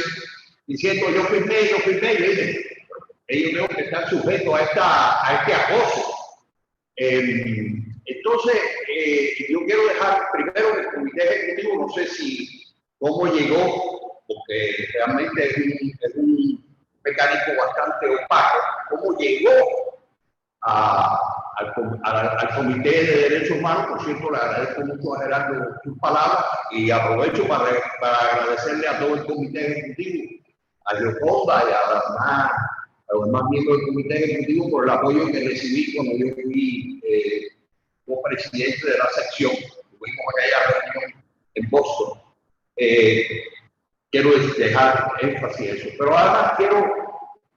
diciendo yo firmé, y le dije, ellos creo que están sujetos a este acoso. Entonces, yo quiero dejar primero el comité ejecutivo, no sé cómo llegó, porque realmente es un mecanismo bastante opaco, cómo llegó al Comité de Derechos Humanos. Por cierto, le agradezco mucho a Gerardo sus palabras y aprovecho para agradecerle a todo el Comité Ejecutivo, a Yoconda y a los demás miembros del Comité Ejecutivo por el apoyo que recibí cuando yo fui como presidente de la sección. Tuvimos aquella reunión en Boston. Quiero dejar énfasis en eso. Pero además quiero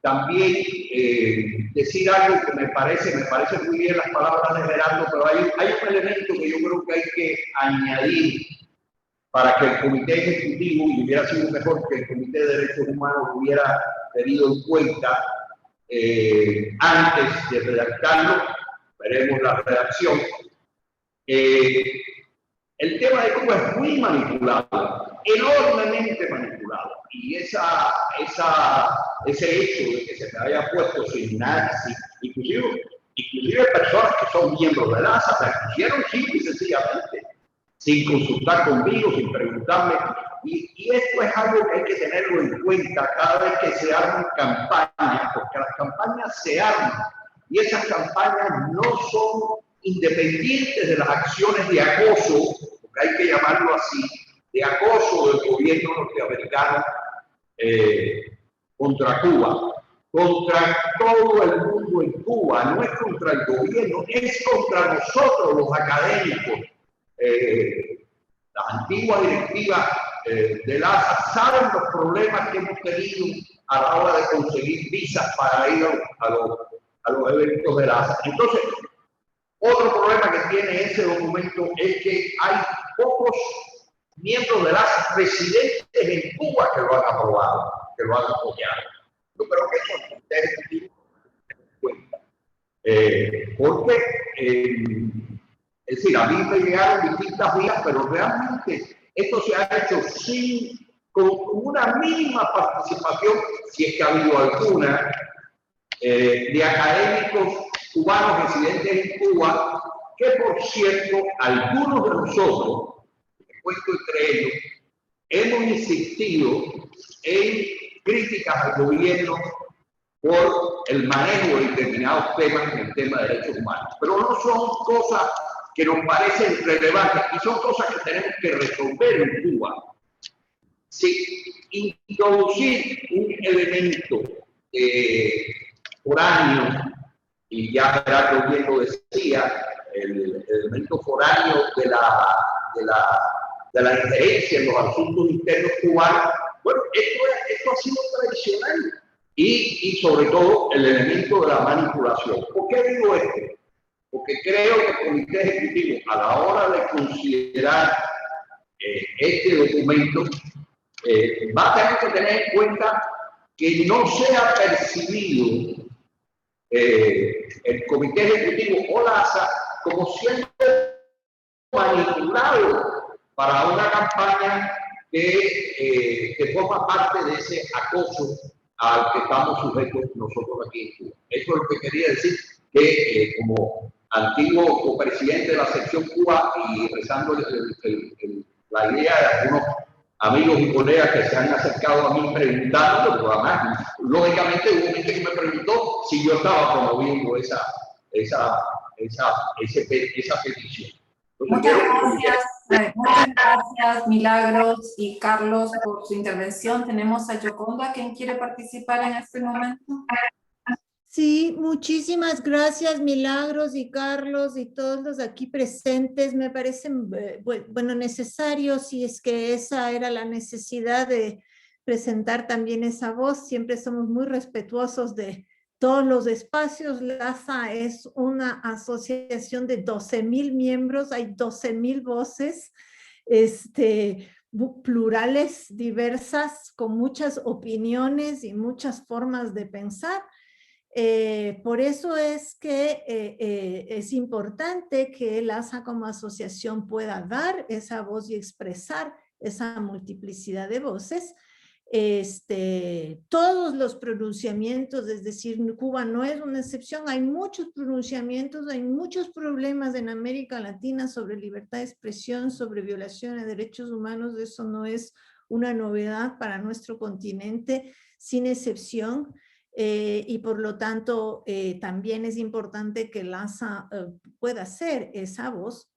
también decir algo que me parece muy bien las palabras de Gerardo, pero hay un elemento que yo creo que hay que añadir para que el Comité Ejecutivo, y hubiera sido mejor que el Comité de Derechos Humanos hubiera tenido en cuenta antes de redactarlo. Veremos la redacción. El tema de Cuba es muy manipulado, enormemente manipulado, y ese hecho de que se me haya puesto sin nada, inclusive personas que son miembros de la ASA, la pusieron simple y sencillamente, sin consultar conmigo, sin preguntarme, y esto es algo que hay que tenerlo en cuenta cada vez que se arman campañas, porque las campañas se arman, y esas campañas no son independientes de las acciones de acoso, porque hay que llamarlo así, de acoso del gobierno norteamericano contra Cuba, contra todo el mundo en Cuba. No es contra el gobierno, es contra nosotros los académicos. Las antiguas directivas del ASA saben los problemas que hemos tenido a la hora de conseguir visas para ir a los eventos del ASA. Entonces, otro problema que tiene ese documento es que hay pocos miembros de las residentes en Cuba que lo han aprobado, que lo han apoyado. Yo creo que eso ustedes tienen en cuenta. Porque, es decir, a mí me llegaron distintas vías, pero realmente esto se ha hecho con una mínima participación, si es que ha habido alguna, de académicos cubanos residentes en Cuba, que por cierto, algunos de nosotros, me cuento entre ellos, hemos insistido en críticas al gobierno por el manejo de determinados temas en el tema de derechos humanos. Pero no son cosas que nos parecen relevantes y son cosas que tenemos que resolver en Cuba. Sí, introducir un elemento foráneo, y ya Gerardo bien lo decía, el elemento foráneo de la injerencia en los asuntos internos cubanos. Bueno, esto ha sido tradicional y sobre todo el elemento de la manipulación. ¿Por qué digo esto? Porque creo que el Comité Ejecutivo, a la hora de considerar este documento, va a tener que tener en cuenta que no sea percibido el Comité Ejecutivo o la ASA como siendo manipulado para una campaña que forma parte de ese acoso al que estamos sujetos nosotros aquí en Cuba. Eso es lo que quería decir, que como antiguo copresidente de la sección Cuba y rezando la idea de algunos amigos y colegas que se han acercado a mí preguntando, pero además, lógicamente hubo gente que me preguntó si yo estaba promoviendo esa petición. Muchas gracias, Milagros y Carlos, por su intervención. Tenemos a Yoconda, quien quiere participar en este momento. Sí, muchísimas gracias, Milagros y Carlos y todos los aquí presentes. Me parecen, bueno, necesarios, si es que esa era la necesidad de presentar también esa voz. Siempre somos muy respetuosos de todos los espacios. LASA es una asociación de 12,000 miembros, hay 12,000 voces, plurales, diversas, con muchas opiniones y muchas formas de pensar. Por eso es que es importante que LASA como asociación pueda dar esa voz y expresar esa multiplicidad de voces. Todos los pronunciamientos, es decir, Cuba no es una excepción, hay muchos pronunciamientos, hay muchos problemas en América Latina sobre libertad de expresión, sobre violación de derechos humanos. Eso no es una novedad para nuestro continente, sin excepción. Y por lo tanto también es importante que LASA pueda ser esa voz,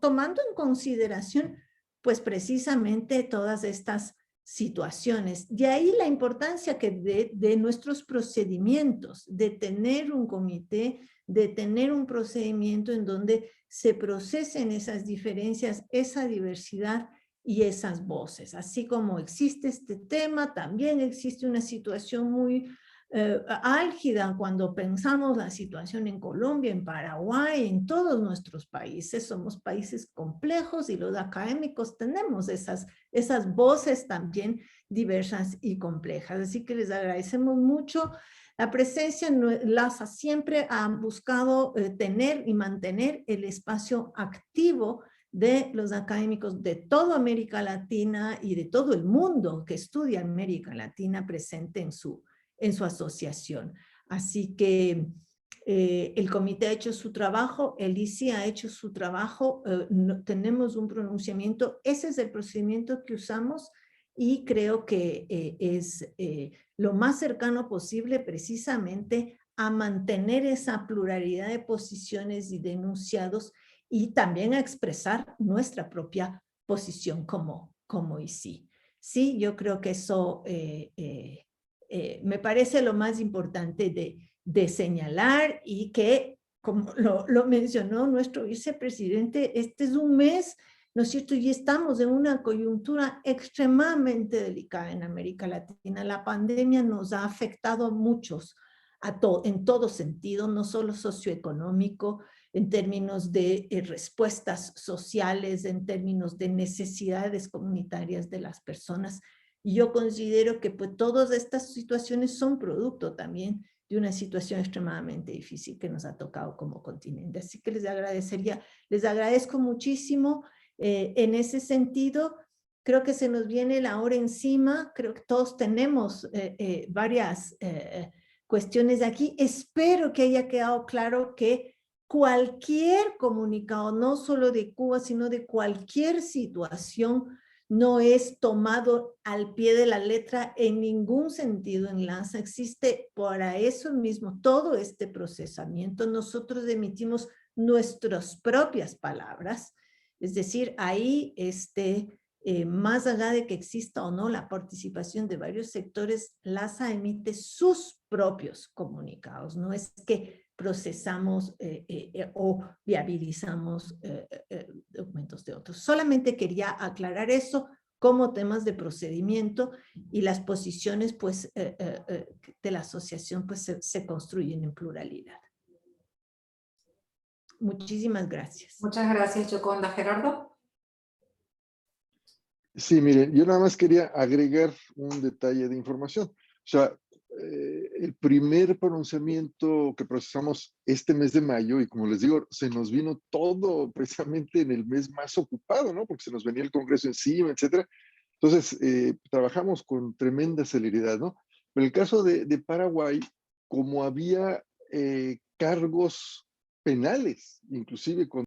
tomando en consideración pues precisamente todas estas situaciones. De ahí la importancia que de nuestros procedimientos, de tener un comité, de tener un procedimiento en donde se procesen esas diferencias, esa diversidad y esas voces. Así como existe este tema, también existe una situación muy álgida cuando pensamos la situación en Colombia, en Paraguay, en todos nuestros países. Somos países complejos y los académicos tenemos esas voces también diversas y complejas. Así que les agradecemos mucho la presencia. LASA siempre ha buscado tener y mantener el espacio activo de los académicos de toda América Latina y de todo el mundo que estudia América Latina presente en su asociación. Así que el comité ha hecho su trabajo, el ICI ha hecho su trabajo, tenemos un pronunciamiento, ese es el procedimiento que usamos y creo que es lo más cercano posible precisamente a mantener esa pluralidad de posiciones y de enunciados y también a expresar nuestra propia posición como ICI. Sí, yo creo que eso me parece lo más importante de señalar y que, como lo mencionó nuestro vicepresidente, este es un mes, ¿no es cierto? Y estamos en una coyuntura extremadamente delicada en América Latina. La pandemia nos ha afectado a muchos, en todo sentido, no solo socioeconómico, en términos de respuestas sociales, en términos de necesidades comunitarias de las personas. Y yo considero que pues, todas estas situaciones son producto también de una situación extremadamente difícil que nos ha tocado como continente. Así que les agradezco muchísimo. En ese sentido, creo que se nos viene la hora encima. Creo que todos tenemos varias cuestiones de aquí. Espero que haya quedado claro que cualquier comunicado, no solo de Cuba, sino de cualquier situación no es tomado al pie de la letra en ningún sentido en LANSA. Existe para eso mismo todo este procesamiento. Nosotros emitimos nuestras propias palabras, es decir, ahí más allá de que exista o no la participación de varios sectores, LASA emite sus propios comunicados, no es que procesamos o viabilizamos documentos de otros. Solamente quería aclarar eso como temas de procedimiento, y las posiciones pues, de la asociación pues, se construyen en pluralidad. Muchísimas gracias. Muchas gracias, Yoconda. Gerardo. Sí, miren, yo nada más quería agregar un detalle de información. O sea, el primer pronunciamiento que procesamos este mes de mayo, y como les digo, se nos vino todo precisamente en el mes más ocupado, ¿no? Porque se nos venía el Congreso encima, etcétera. Entonces, trabajamos con tremenda celeridad, ¿no? Pero el caso de Paraguay, como había cargos penales, inclusive con